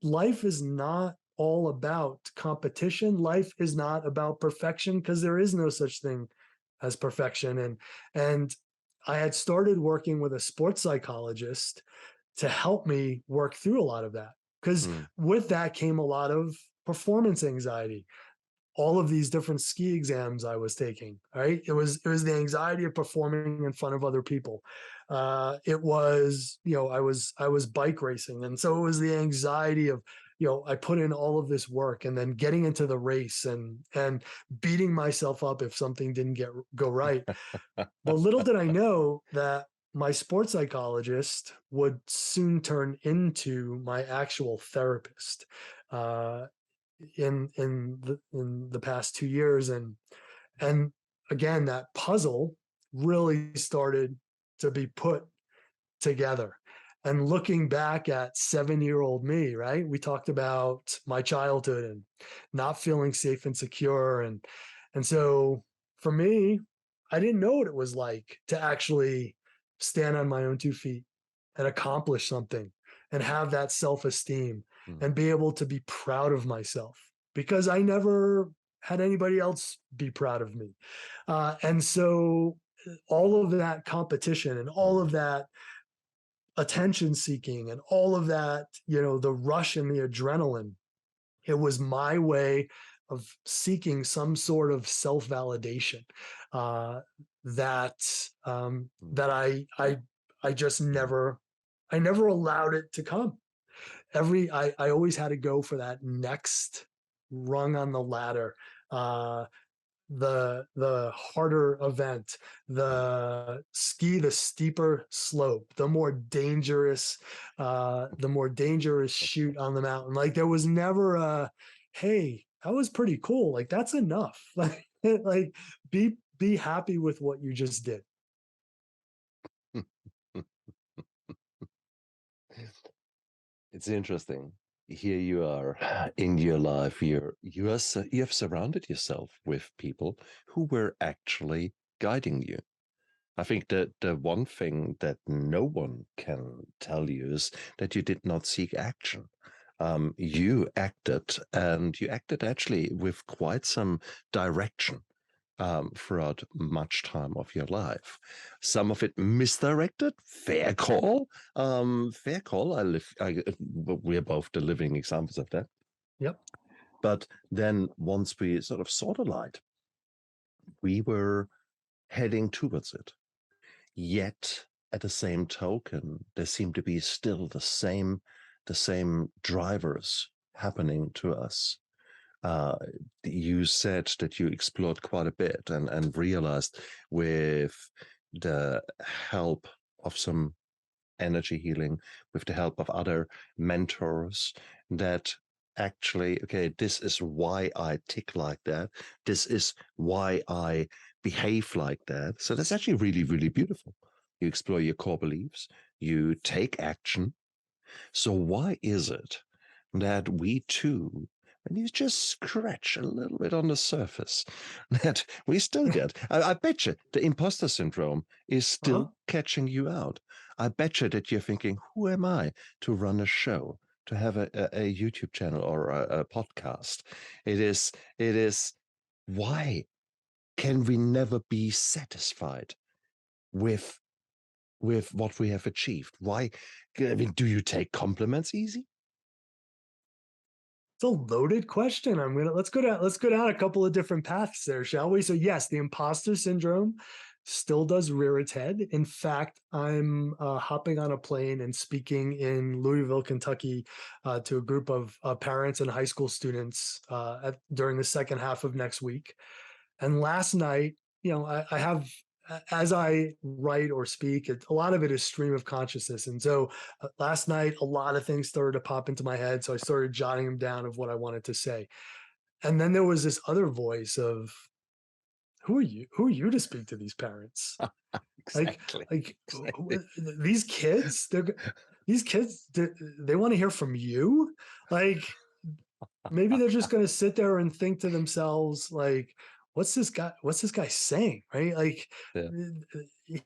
life is not all about competition. Life is not about perfection because there is no such thing as perfection. And I had started working with a sports psychologist to help me work through a lot of that. Because with that came a lot of performance anxiety, all of these different ski exams I was taking, right? It was the anxiety of performing in front of other people. It was, I was bike racing. And so it was the anxiety of, I put in all of this work and then getting into the race and beating myself up if something didn't go right. But little did I know that my sports psychologist would soon turn into my actual therapist in the past 2 years. And again, that puzzle really started to be put together. And looking back at 7-year-old me, right? We talked about my childhood and not feeling safe and secure. And so for me, I didn't know what it was like to actually stand on my own 2 feet and accomplish something and have that self-esteem and be able to be proud of myself because I never had anybody else be proud of me. And so all of that competition and all of that attention seeking and all of that, the rush and the adrenaline, it was my way of seeking some sort of self-validation that I just I never allowed it to come. I always had to go for that next rung on the ladder. the harder event, the steeper slope, the more dangerous shoot on the mountain. Like there was never a, hey, that was pretty cool. Like that's enough. Like be happy with what you just did. It's interesting. Here you are in your life. You have surrounded yourself with people who were actually guiding you. I think that the one thing that no one can tell you is that you did not seek action. You acted, and you acted actually with quite some direction throughout much time of your life. Some of it misdirected, fair call. Fair call. We're both the living examples of that. Yep. But then once we sort of saw the light, we were heading towards it. Yet at the same token, there seemed to be still the same drivers happening to us. You said that you explored quite a bit and realized with the help of some energy healing, with the help of other mentors, that actually, okay, this is why I tick like that. This is why I behave like that. So that's actually really, really beautiful. You explore your core beliefs, you take action. So why is it that we too, when you just scratch a little bit on the surface, that we still get, I bet you the imposter syndrome is still catching you out. I bet you that you're thinking, who am I to run a show, to have a YouTube channel or a podcast? It is, why can we never be satisfied with what we have achieved? Why? I mean, do you take compliments easy? It's a loaded question. Let's go down a couple of different paths there, shall we? So yes, the imposter syndrome still does rear its head. In fact, I'm hopping on a plane and speaking in Louisville, Kentucky, to a group of parents and high school students during the second half of next week. And last night, I have, as I write or speak, a lot of it is stream of consciousness. And so last night, a lot of things started to pop into my head. So I started jotting them down of what I wanted to say. And then there was this other voice of, who are you? Who are you to speak to these parents? Exactly. Exactly. These kids, they want to hear from you. Like, maybe they're just going to sit there and think to themselves, like, what's this guy saying? Right. Like, Yeah.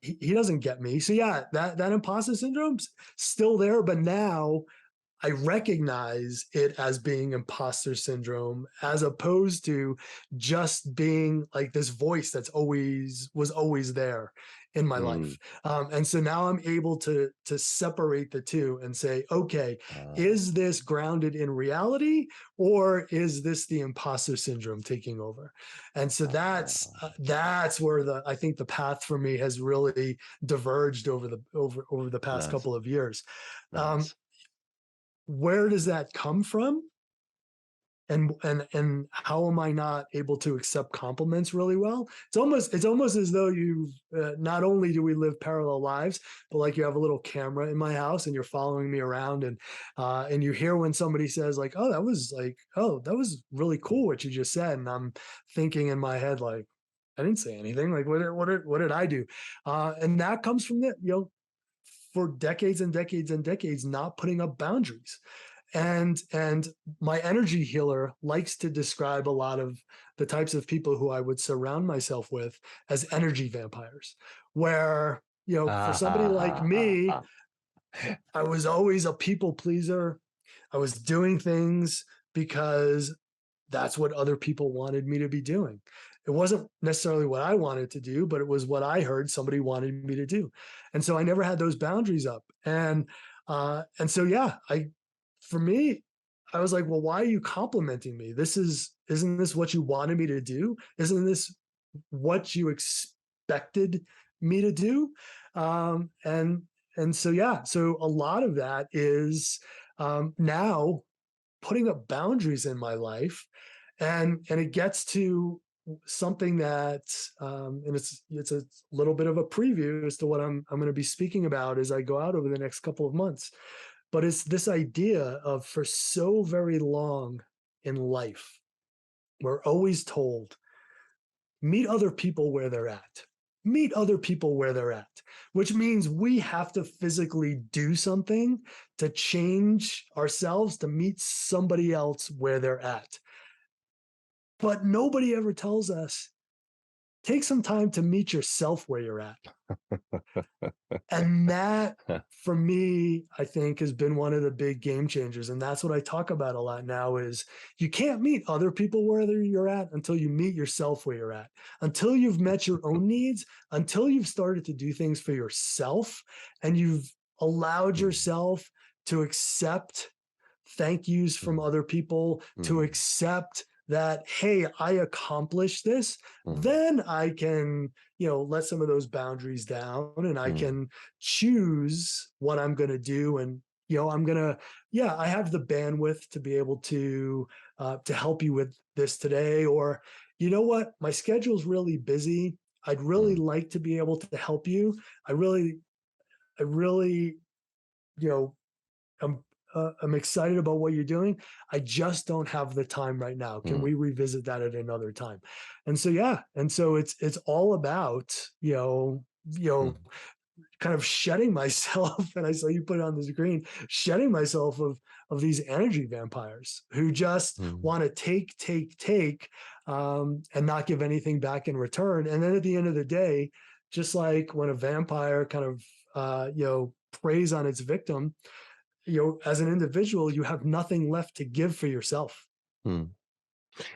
he doesn't get me. So yeah, that imposter syndrome's still there, but now I recognize it as being imposter syndrome, as opposed to just being like this voice was always there in my life. And so now I'm able to separate the two and say, okay, is this grounded in reality, or is this the imposter syndrome taking over? And so that's where I think the path for me has really diverged over the past Nice. couple of years. Nice. Where does that come from? And how am I not able to accept compliments really well? It's almost as though you've not only do we live parallel lives, but like you have a little camera in my house and you're following me around, and you hear when somebody says like, that was really cool what you just said, and I'm thinking in my head like, I didn't say anything. Like what did I do? And that comes from for decades and decades and decades not putting up boundaries. And my energy healer likes to describe a lot of the types of people who I would surround myself with as energy vampires, where, for somebody like me, I was always a people pleaser. I was doing things because that's what other people wanted me to be doing. It wasn't necessarily what I wanted to do, but it was what I heard somebody wanted me to do. And so I never had those boundaries up. And so, yeah, for me, I was like, well, why are you complimenting me? Isn't this what you wanted me to do? Isn't this what you expected me to do? And so, yeah, so a lot of that is now putting up boundaries in my life. And it gets to something that, and it's a little bit of a preview as to what I'm going to be speaking about as I go out over the next couple of months. But it's this idea of, for so very long in life, we're always told, meet other people where they're at. Meet other people where they're at, which means we have to physically do something to change ourselves to meet somebody else where they're at. But nobody ever tells us, take some time to meet yourself where you're at. And that, for me, I think has been one of the big game changers. And that's what I talk about a lot now is you can't meet other people where you're at until you meet yourself where you're at, until you've met your own needs, until you've started to do things for yourself and you've allowed yourself to accept thank yous from other people, to accept that, hey, I accomplished this, then I can, let some of those boundaries down and I can choose what I'm going to do. And, I'm going to, I have the bandwidth to be able to help you with this today. Or, you know what, my schedule's really busy. I'd really like to be able to help you. I really, I'm excited about what you're doing. I just don't have the time right now. Can we revisit that at another time? And so, it's all about, kind of shedding myself. And I saw you put it on the screen, shedding myself of these energy vampires who just want to take, and not give anything back in return. And then at the end of the day, just like when a vampire kind of, preys on its victim, as an individual, you have nothing left to give for yourself.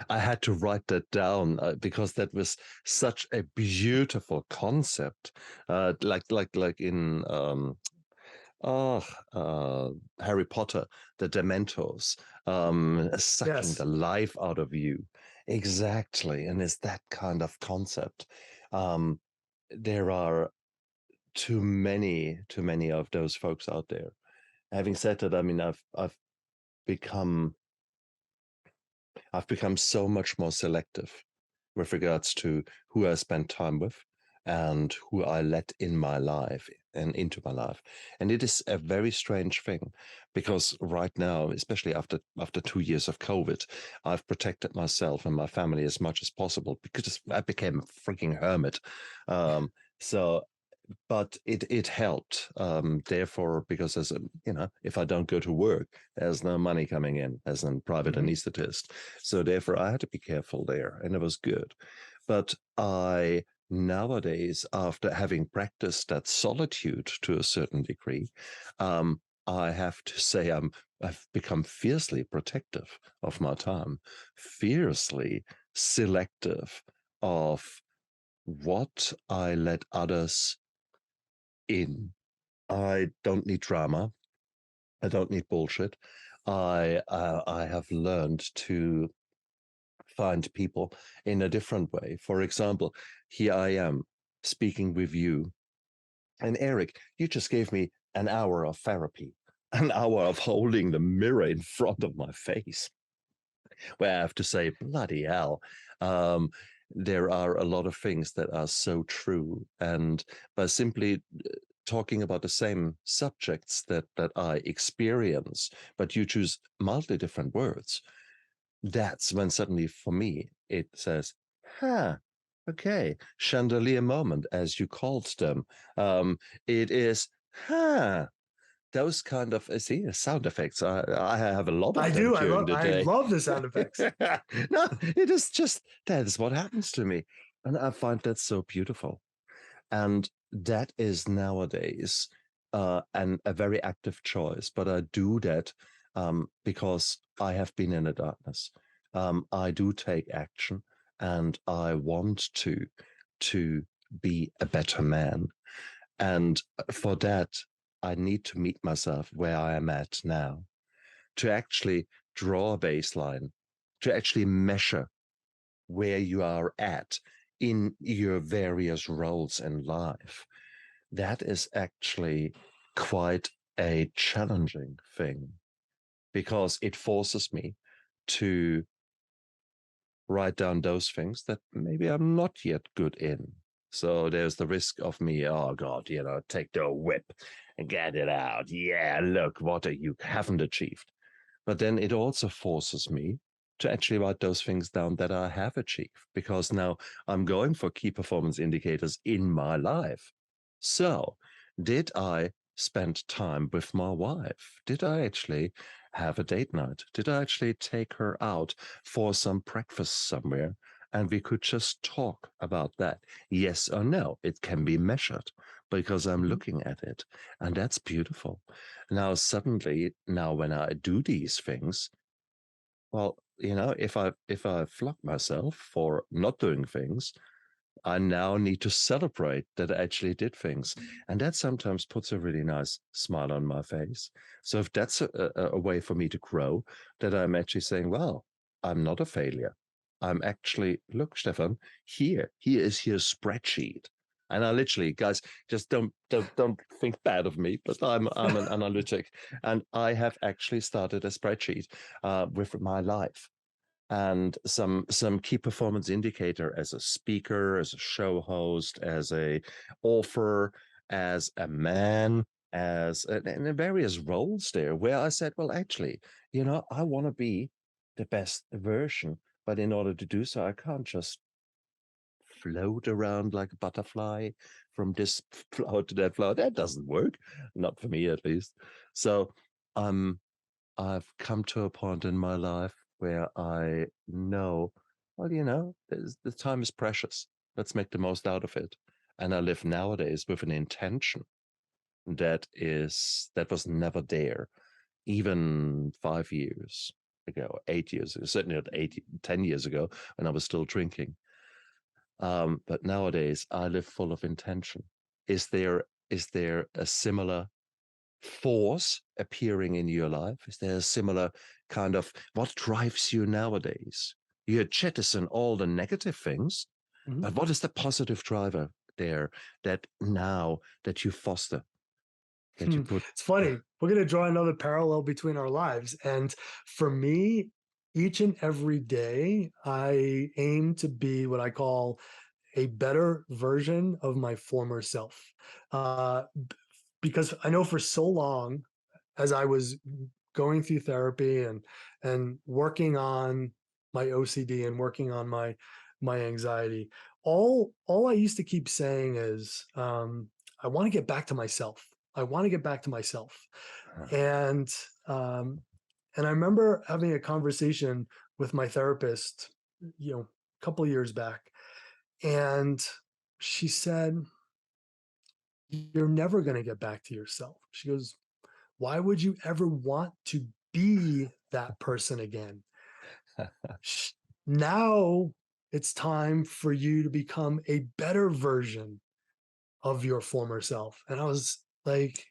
I had to write that down because that was such a beautiful concept. Like in Harry Potter, the Dementors, sucking the life out of you. Exactly. And it's that kind of concept. There are too many of those folks out there. Having said that, I mean, I've become so much more selective with regards to who I spend time with and who I let in my life and into my life. And it is a very strange thing because right now, especially after 2 years of COVID, I've protected myself and my family as much as possible because I became a freaking hermit. But it helped. Therefore, because if I don't go to work, there's no money coming in as a private anesthetist. So therefore, I had to be careful there, and it was good. But I nowadays, after having practiced that solitude to a certain degree, I have to say I've become fiercely protective of my time, fiercely selective of what I let others in. I don't need drama. I don't need bullshit. I have learned to find people in a different way. For example, here I am speaking with you, and Erik, you just gave me an hour of therapy, an hour of holding the mirror in front of my face, where I have to say, bloody hell. There are a lot of things that are so true, and by simply talking about the same subjects that I experience, but you choose mildly different words, that's when suddenly for me it says, okay, chandelier moment, as you called them. It is, those kind of sound effects. I have a lot of them during the day. I love the sound effects. No, it is just that is what happens to me, and I find that so beautiful. And that is nowadays a very active choice. But I do that because I have been in the darkness. I do take action, and I want to be a better man. And for that, I need to meet myself where I am at now, to actually draw a baseline, to actually measure where you are at in your various roles in life. That is actually quite a challenging thing because it forces me to write down those things that maybe I'm not yet good in. So there's the risk of me, oh God, take the whip and get it out. Yeah, look, what you haven't achieved. But then it also forces me to actually write those things down that I have achieved, because now I'm going for key performance indicators in my life. So, did I spend time with my wife? Did I actually have a date night? Did I actually take her out for some breakfast somewhere? And we could just talk about that. Yes or no. It can be measured because I'm looking at it. And that's beautiful. Now, suddenly, now when I do these things, well, if I flog myself for not doing things, I now need to celebrate that I actually did things. And that sometimes puts a really nice smile on my face. So if that's a way for me to grow, that I'm actually saying, well, I'm not a failure. I'm actually, look, Stephan, here is your spreadsheet. And I literally, guys, just don't think bad of me, but I'm an analytic, and I have actually started a spreadsheet with my life and some key performance indicator as a speaker, as a show host, as a author, as a man, as in various roles there, where I said, well, actually, I want to be the best version, but in order to do so, I can't just float around like a butterfly from this flower to that flower. That doesn't work, not for me at least. So I've come to a point in my life where I know, well, the time is precious. Let's make the most out of it. And I live nowadays with an intention that was never there, even 5 years ago, 8 years ago, certainly not 10 years ago when I was still drinking. But nowadays I live full of intention. Is there a similar force appearing in your life? Is there a similar kind of what drives you nowadays? You jettison all the negative things, but what is the positive driver there that now that you foster, that you put? It's funny. We're going to draw another parallel between our lives. And for me, each and every day, I aim to be what I call a better version of my former self. Because I know for so long, as I was going through therapy and working on my OCD and working on my anxiety, all I used to keep saying is, I want to get back to myself. I want to get back to myself. And and I remember having a conversation with my therapist, a couple years back, and she said, "You're never going to get back to yourself." She goes, "Why would you ever want to be that person again? Now it's time for you to become a better version of your former self." And I was like,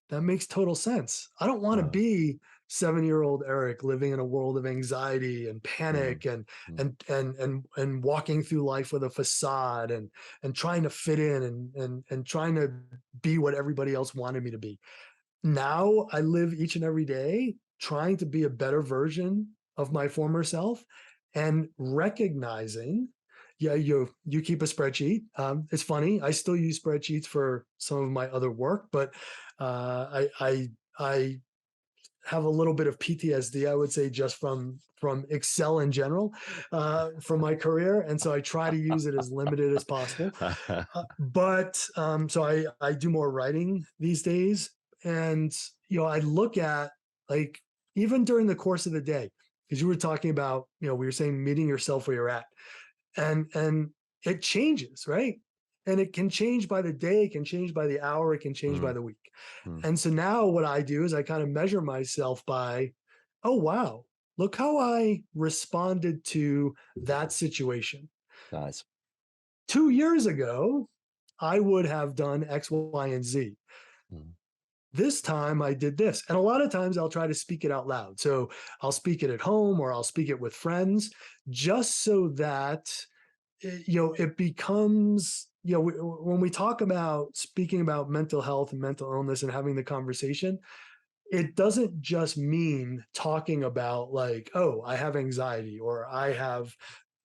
that makes total sense. I don't want to Uh, be 7-year-old Erik living in a world of anxiety and mm, panic and mm, and walking through life with a facade and trying to fit in and trying to be what everybody else wanted me to be. Now I live each and every day trying to be a better version of my former self and recognizing, yeah, you keep a spreadsheet. It's funny, I still use spreadsheets for some of my other work, but I have a little bit of PTSD, I would say, just from Excel in general, from my career, and so I try to use it as limited as possible. But so I do more writing these days, and I look at, like, even during the course of the day, because you were talking about, we were saying meeting yourself where you're at, and it changes, right? And it can change by the day, it can change by the hour, it can change by mm, the week. mm. And so now what I do is I kind of measure myself by, oh wow, look how I responded to that situation. Nice. 2 years ago, I would have done X, Y, and Z. Mm, This time I did this. And a lot of times I'll try to speak it out loud. So I'll speak it at home or I'll speak it with friends, just so that it becomes, when we talk about speaking about mental health and mental illness and having the conversation, it doesn't just mean talking about like, oh, I have anxiety or I have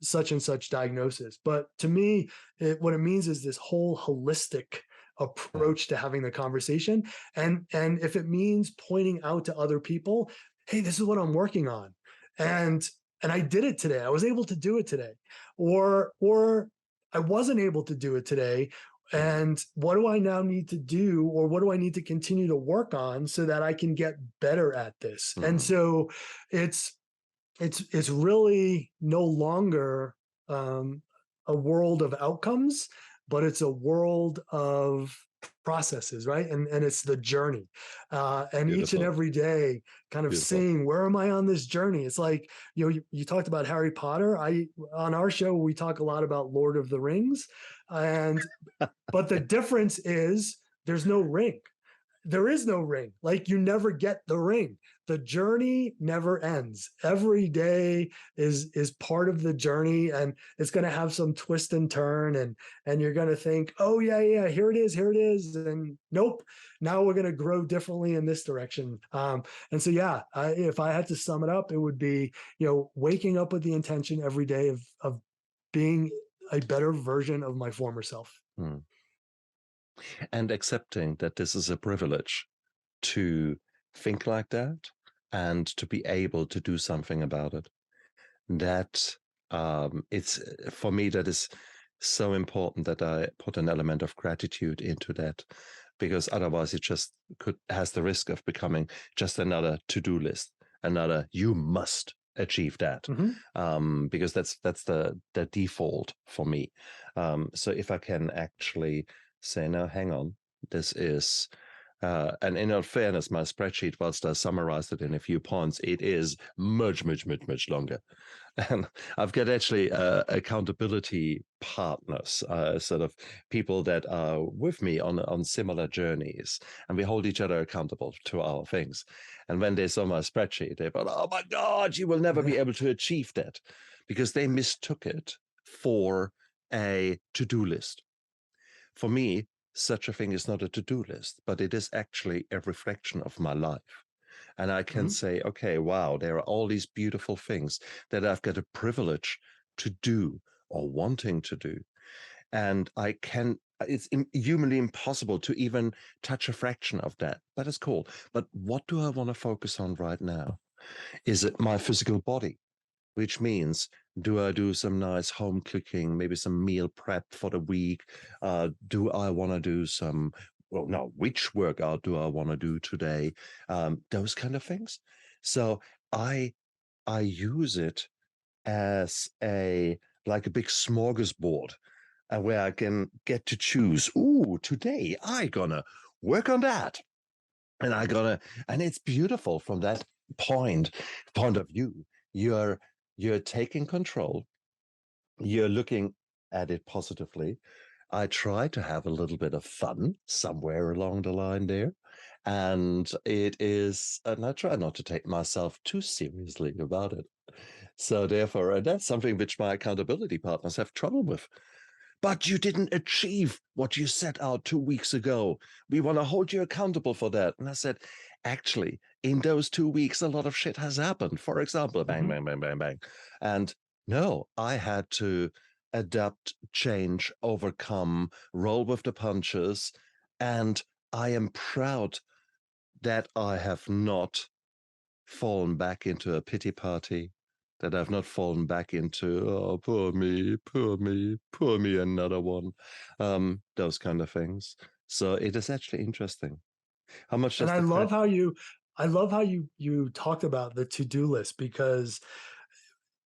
such and such diagnosis. But to me, what it means is this whole holistic Yeah, approach to having the conversation. And if it means pointing out to other people, hey, this is what I'm working on. And and I did it today. I was able to do it today. Or I wasn't able to do it today. mm, And what do I now need to do, or what do I need to continue to work on so that I can get better at this? And mm, so it's it's really no longer um, a world of outcomes, but it's a world of processes, right? And it's the journey, and each and beautiful, every day, kind of beautiful. seeing where am I on this journey. It's like, you talked about Harry Potter. I On our show we talk a lot about Lord of the Rings, and but the difference is there's no ring. There is no ring. Like, you never get the ring. The journey never ends. Every day is part of the journey, and it's going to have some twist and turn, and you're going to think, oh yeah, here it is, and nope, now we're going to grow differently in this direction. And so yeah, if I had to sum it up, it would be, waking up with the intention every day of being a better version of my former self. Mm. And accepting that this is a privilege to think like that and to be able to do something about it. That it's for me, that is so important that I put an element of gratitude into that, because otherwise it just has the risk of becoming just another to-do list, another you must achieve that, Mhm. because that's the default for me. So if I can actually say, no, hang on, this is and in all fairness, my spreadsheet, whilst I summarized it in a few points, it is much, much, much, much longer. And I've got actually accountability partners, sort of people that are with me on similar journeys, and we hold each other accountable to our things. And when they saw my spreadsheet, they thought, "Oh my God, you will never be able to achieve that," because they mistook it for a to-do list. For me, such a thing is not a to-do list, but it is actually a reflection of my life. And I can Mhm. say, okay, wow, there are all these beautiful things that I've got a privilege to do or wanting to do. And it's humanly impossible to even touch a fraction of that. That is cool. But what do I want to focus on right now? Is it my physical body? Which means, do I do some nice home cooking, maybe some meal prep for the week? Do I want to do some, well, no, which workout do I want to do today? Those kind of things. So I I use it as like a big smorgasbord, where I can get to choose. Ooh, today I gonna work on that, and and it's beautiful from that point of view. You're you're taking control. You're looking at it positively. I try to have a little bit of fun somewhere along the line there. And I try not to take myself too seriously about it. So therefore, and that's something which my accountability partners have trouble with. But you didn't achieve what you set out 2 weeks ago. We want to hold you accountable for that. And I said, actually, in those 2 weeks, a lot of shit has happened. For example, bang, Mhm. bang, bang, bang, bang. And no, I had to adapt, change, overcome, roll with the punches. And I am proud that I have not fallen back into a pity party, that I've not fallen back into, oh, poor me, poor me, poor me, another one, those kind of things. So it is actually interesting. How much And does the fact? I love how you talked about the to-do list, because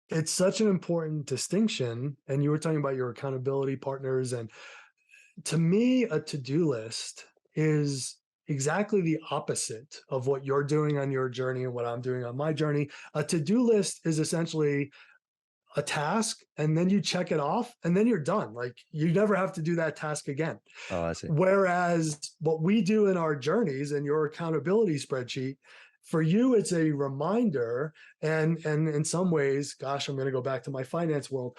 it's such an important distinction. And you were talking about your accountability partners, and to me, a to-do list is exactly the opposite of what you're doing on your journey and what I'm doing on my journey. A to-do list is essentially a task, and then you check it off, and then you're done. Like, you never have to do that task again. Oh, I see. Whereas what we do in our journeys and your accountability spreadsheet, for you, it's a reminder, and in some ways, gosh, I'm going to go back to my finance world,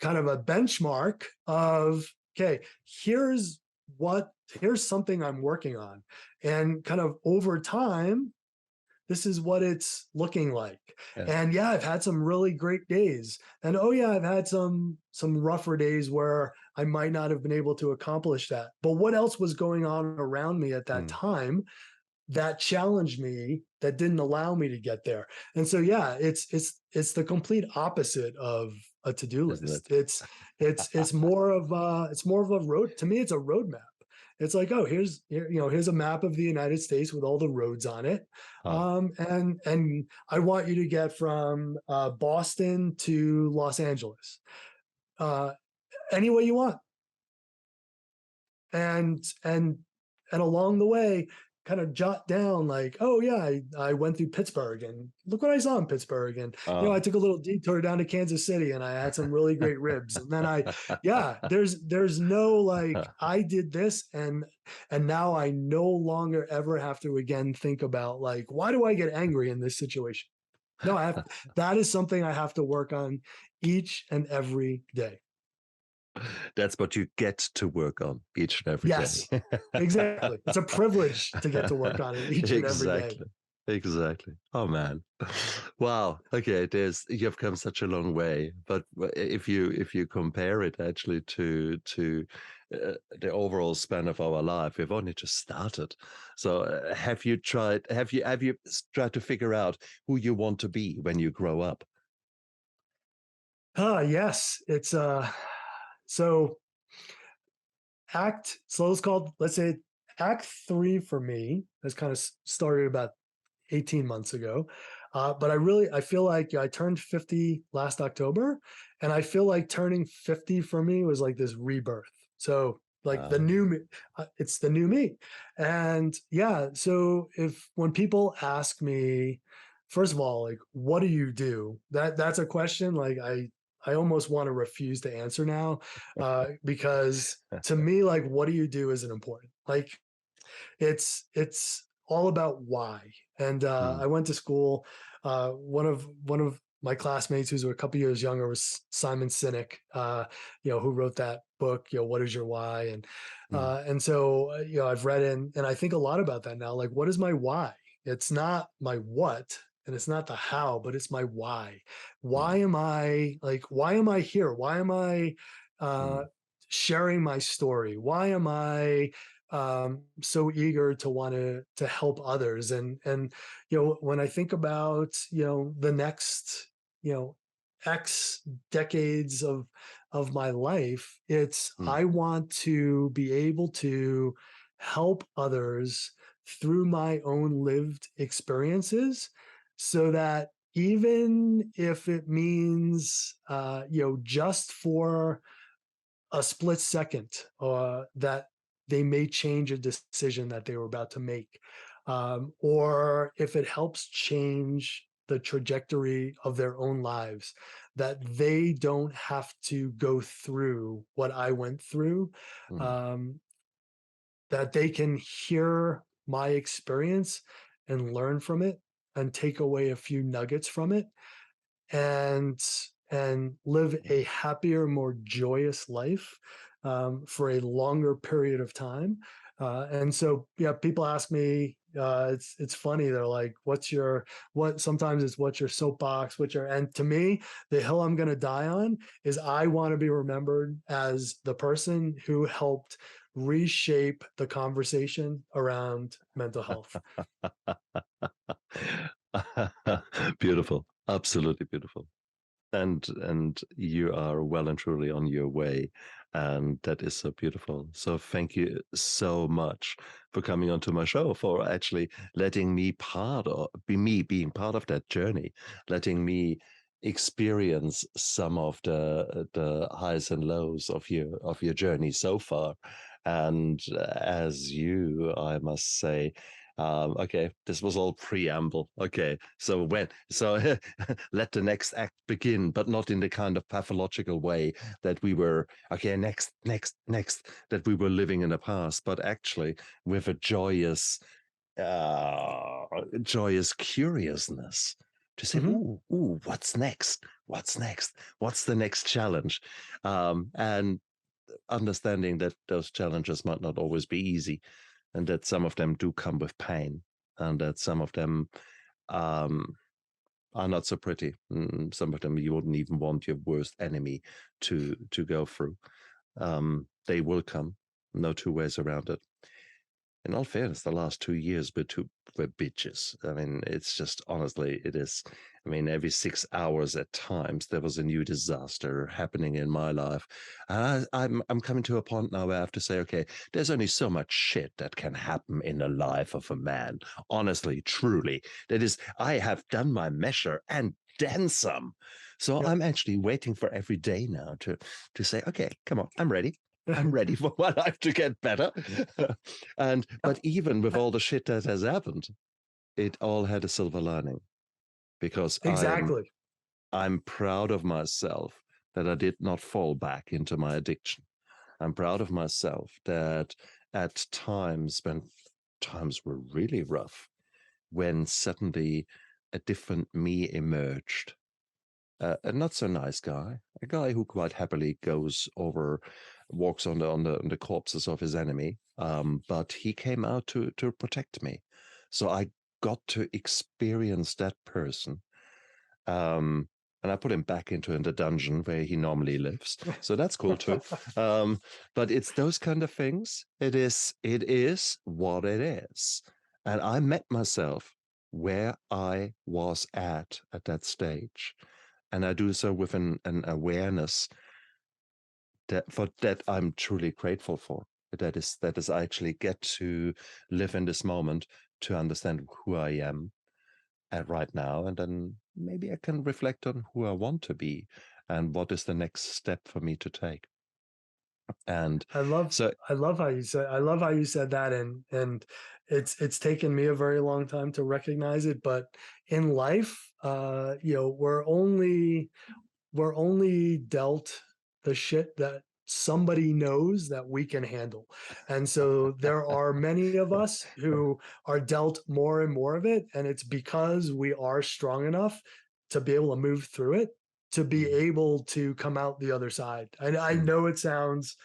kind of a benchmark of, okay, here's what here's something I'm working on. And kind of over time, this is what it's looking like. Yeah. And yeah, I've had some really great days. And oh yeah, I've had some rougher days where I might not have been able to accomplish that. But what else was going on around me at that time that challenged me, that didn't allow me to get there? And so yeah, it's the complete opposite of a to-do Isn't list. it? It's more of a road. To me, it's a roadmap. It's like, oh, here's a map of the United States with all the roads on it. And I want you to get from Boston to Los Angeles, any way you want. And along the way, kind of jot down like, oh yeah, I went through Pittsburgh and look what I saw in Pittsburgh. And I took a little detour down to Kansas City and I had some really great ribs. And then there's no like, I did this and now I no longer ever have to again think about like, why do I get angry in this situation? No, that is something I have to work on each and every day. That's what you get to work on each and every Yes, day. exactly. It's a privilege to get to work on it each and every day. Exactly. Oh man. Wow. Okay. You've come such a long way, but if you compare it actually to the overall span of our life, we've only just started. So have you tried to figure out who you want to be when you grow up? Yes. It's so let's say act 3 for me has kind of started about 18 months ago. But I feel like I turned 50 last October, and I feel like turning 50 for me was like this rebirth. So like the new me, it's the new me. And yeah, so when people ask me, first of all, like, what do you do? That's a question like I almost want to refuse to answer now, because to me, like, what do you do isn't important. Like, it's all about why. And I went to school. One of my classmates, who's a couple years younger, was Simon Sinek, who wrote that book, What is Your Why? And so I've read it, and I think a lot about that now. Like, what is my why? It's not my what, and it's not the how, but it's my why. Why am I here? Why am I sharing my story? Why am I so eager to want to help others? And when I think about the next X decades of my life, it's I want to be able to help others through my own lived experiences, so that even if it means just for a split second, that they may change a decision that they were about to make, or if it helps change the trajectory of their own lives, that they don't have to go through what I went through, that they can hear my experience and learn from it and take away a few nuggets from it, and live a happier, more joyous life for a longer period of time. And so, yeah, people ask me, it's funny. They're like, sometimes it's what's your soapbox, and to me, the hill I'm going to die on is I want to be remembered as the person who helped reshape the conversation around mental health. Beautiful. Absolutely beautiful. And you are well and truly on your way, and that is so beautiful. So thank you so much for coming onto my show, for actually letting me being part of that journey, letting me experience some of the highs and lows of your journey so far. And as you, I must say, okay, this was all preamble. Okay, so let the next act begin, but not in the kind of pathological way that we were, okay, next, that we were living in the past, but actually with a joyous curiousness to say, ooh, what's next? What's next? What's the next challenge? And understanding that those challenges might not always be easy, and that some of them do come with pain, and that some of them are not so pretty. Some of them you wouldn't even want your worst enemy to go through. They will come, no two ways around it. In all fairness, the last 2 years were bitches. I mean, it's just, honestly, it is. I mean, every 6 hours at times there was a new disaster happening in my life. And I'm coming to a point now where I have to say, okay, there's only so much shit that can happen in the life of a man. Honestly, truly, that is, I have done my measure and then some. So Yep. I'm actually waiting for every day now to say, okay, come on, I'm ready. I'm ready for my life to get better. But even with all the shit that has happened, it all had a silver lining, because Exactly. I'm proud of myself that I did not fall back into my addiction. I'm proud of myself that at times, when times were really rough, when suddenly a different me emerged, a not so nice guy, a guy who quite happily walks on the corpses of his enemy. But he came out to protect me, so I got to experience that person. And I put him back into the dungeon where he normally lives, so that's cool too. But it's those kind of things. It is what it is, and I met myself where I was at that stage. And I do so with an awareness that I'm truly grateful for. That is I actually get to live in this moment, to understand who I am at right now, and then maybe I can reflect on who I want to be and what is the next step for me to take. And I love so, I love how you said that, and it's taken me a very long time to recognize it, but in life, we're only dealt the shit that somebody knows that we can handle. And so there are many of us who are dealt more and more of it. And it's because we are strong enough to be able to move through it, to be mm, able to come out the other side. I mm, know it sounds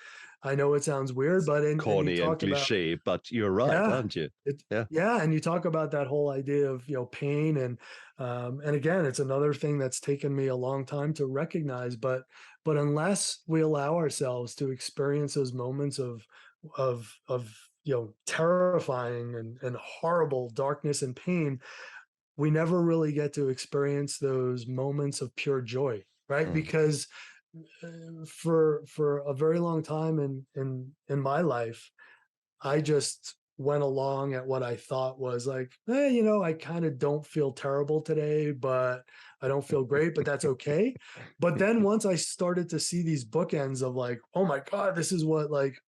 weird, but and you corny and talked about, cliche, but you're right, yeah, aren't you? it, Yeah. yeah, and you talk about that whole idea of pain, and again, it's another thing that's taken me a long time to recognize. But unless we allow ourselves to experience those moments of terrifying and horrible darkness and pain, we never really get to experience those moments of pure joy, right? Mm, Because for a very long time in my life, I just went along at what I thought was like, I kind of don't feel terrible today, but I don't feel great, but that's okay. But then once I started to see these bookends of like, oh my God, this is what like mm,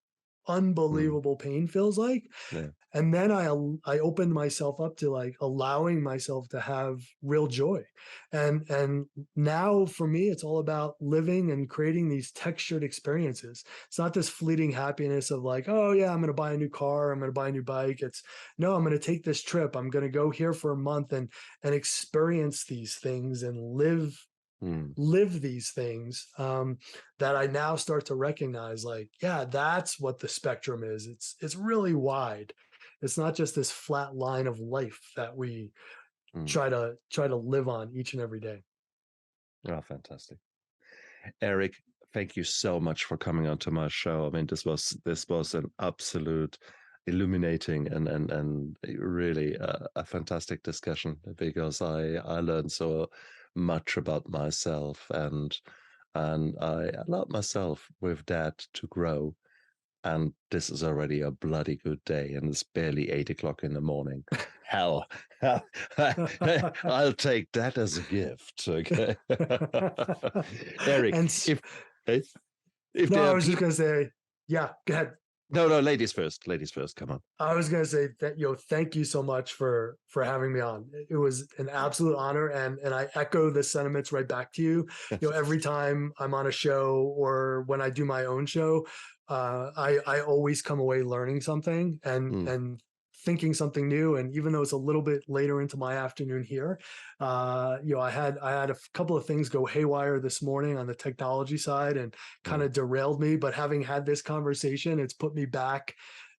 unbelievable pain feels like. yeah. And then I opened myself up to like allowing myself to have real joy. And now for me, it's all about living and creating these textured experiences. It's not this fleeting happiness of like, oh yeah, I'm going to buy a new car, I'm going to buy a new bike. It's no, I'm going to take this trip, I'm going to go here for a month and experience these things and Mm, live these things, that I now start to recognize like, yeah, that's what the spectrum is. It's really wide. It's not just this flat line of life that we mm. try to live on each and every day. Oh, fantastic. Erik, thank you so much for coming onto my show. I mean, this was an absolute illuminating and really a fantastic discussion, because I learned so much about myself, and I allowed myself with that to grow. And this is already a bloody good day, and it's barely 8 o'clock in the morning. Hell, I'll take that as a gift. Okay, Erik, And if if no, there I are was just people, gonna say, yeah, go ahead. no, ladies first, ladies first. Come on. I was gonna say that, thank you so much for having me on. It was an absolute honor, and I echo the sentiments right back to you. Every time I'm on a show or when I do my own show, I always come away learning something Mm, and thinking something new. And even though it's a little bit later into my afternoon here, I had a couple of things go haywire this morning on the technology side and kind mm, of derailed me. But having had this conversation, it's put me back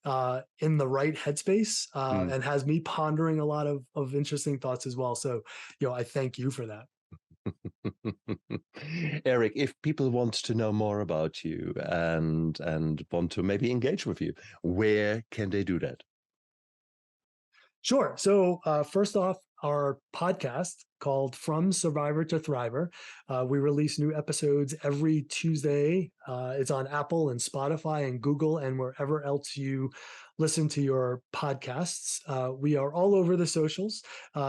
in the right headspace Mm. and has me pondering a lot of interesting thoughts as well. So, I thank you for that. Erik, if people want to know more about you and want to maybe engage with you, where can they do that? Sure. So, first off, our podcast called From Survivor to Thriver. We release new episodes every Tuesday. It's on Apple and Spotify and Google and wherever else you listen to your podcasts. We are all over the socials.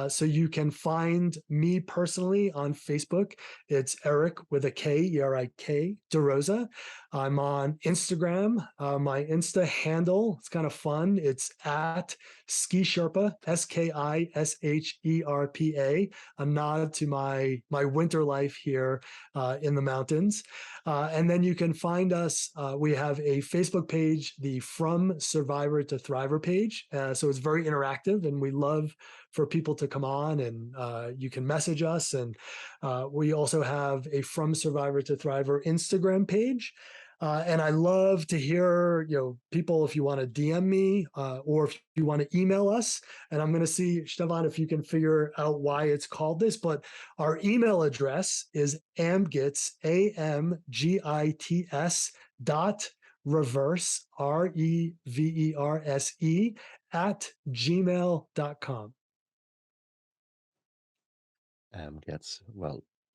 So you can find me personally on Facebook. It's Erik with a K, Erik DaRosa. I'm on Instagram. My Insta handle, it's kind of fun. It's at Ski Sherpa, SKISHERPA, a nod to my winter life here in the mountains. And then you can find us. We have a Facebook page, the From Survivor to Thriver page. So it's very interactive, and we love for people to come on and you can message us. And we also have a From Survivor to Thriver Instagram page. And I love to hear, people, if you want to DM me or if you want to email us. And I'm going to see, Stephan, if you can figure out why it's called this. But our email address is amgits, AMGITS .reverse, REVERSE @gmail.com.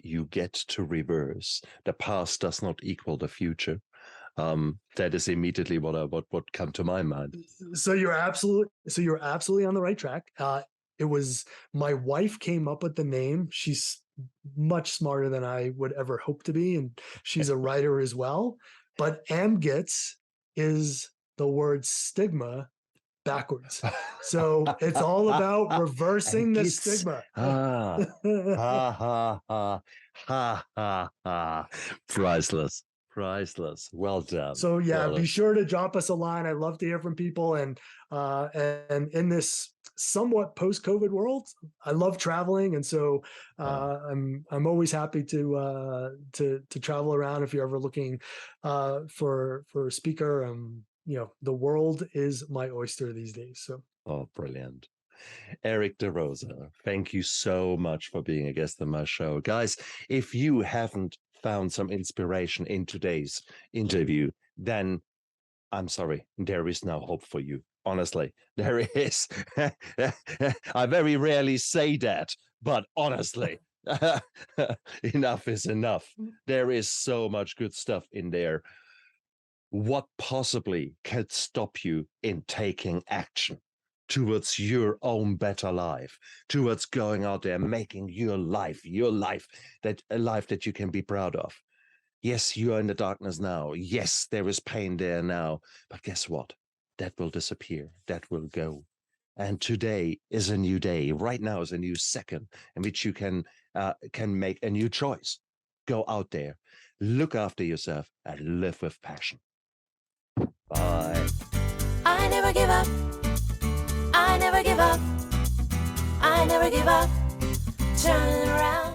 You get to reverse. The past does not equal the future. That is immediately what come to my mind. So you're absolutely on the right track. It was my wife came up with the name. She's much smarter than I would ever hope to be, and she's a writer as well. But amgits is the word stigma backwards. So it's all about reversing the stigma. Ha ha ha ha ha ha. Priceless. Well done. So yeah, well be sure to drop us a line. I love to hear from people, and in this somewhat post-COVID world, I love traveling, and so I'm always happy to travel around. If you're ever looking for a speaker, the world is my oyster these days. So. Oh, brilliant. Erik DaRosa, thank you so much for being a guest on my show. Guys, if you haven't found some inspiration in today's interview, then I'm sorry, there is no hope for you. Honestly, there is. I very rarely say that, but honestly, enough is enough. There is so much good stuff in there. What possibly could stop you in taking action towards your own better life, towards going out there, making your life, that a life that you can be proud of? Yes, you are in the darkness now. Yes, there is pain there now. But guess what? That will disappear. That will go. And today is a new day. Right now is a new second in which you can make a new choice. Go out there, look after yourself, and live with passion. Bye. I never give up. I never give up. I never give up. Turn around.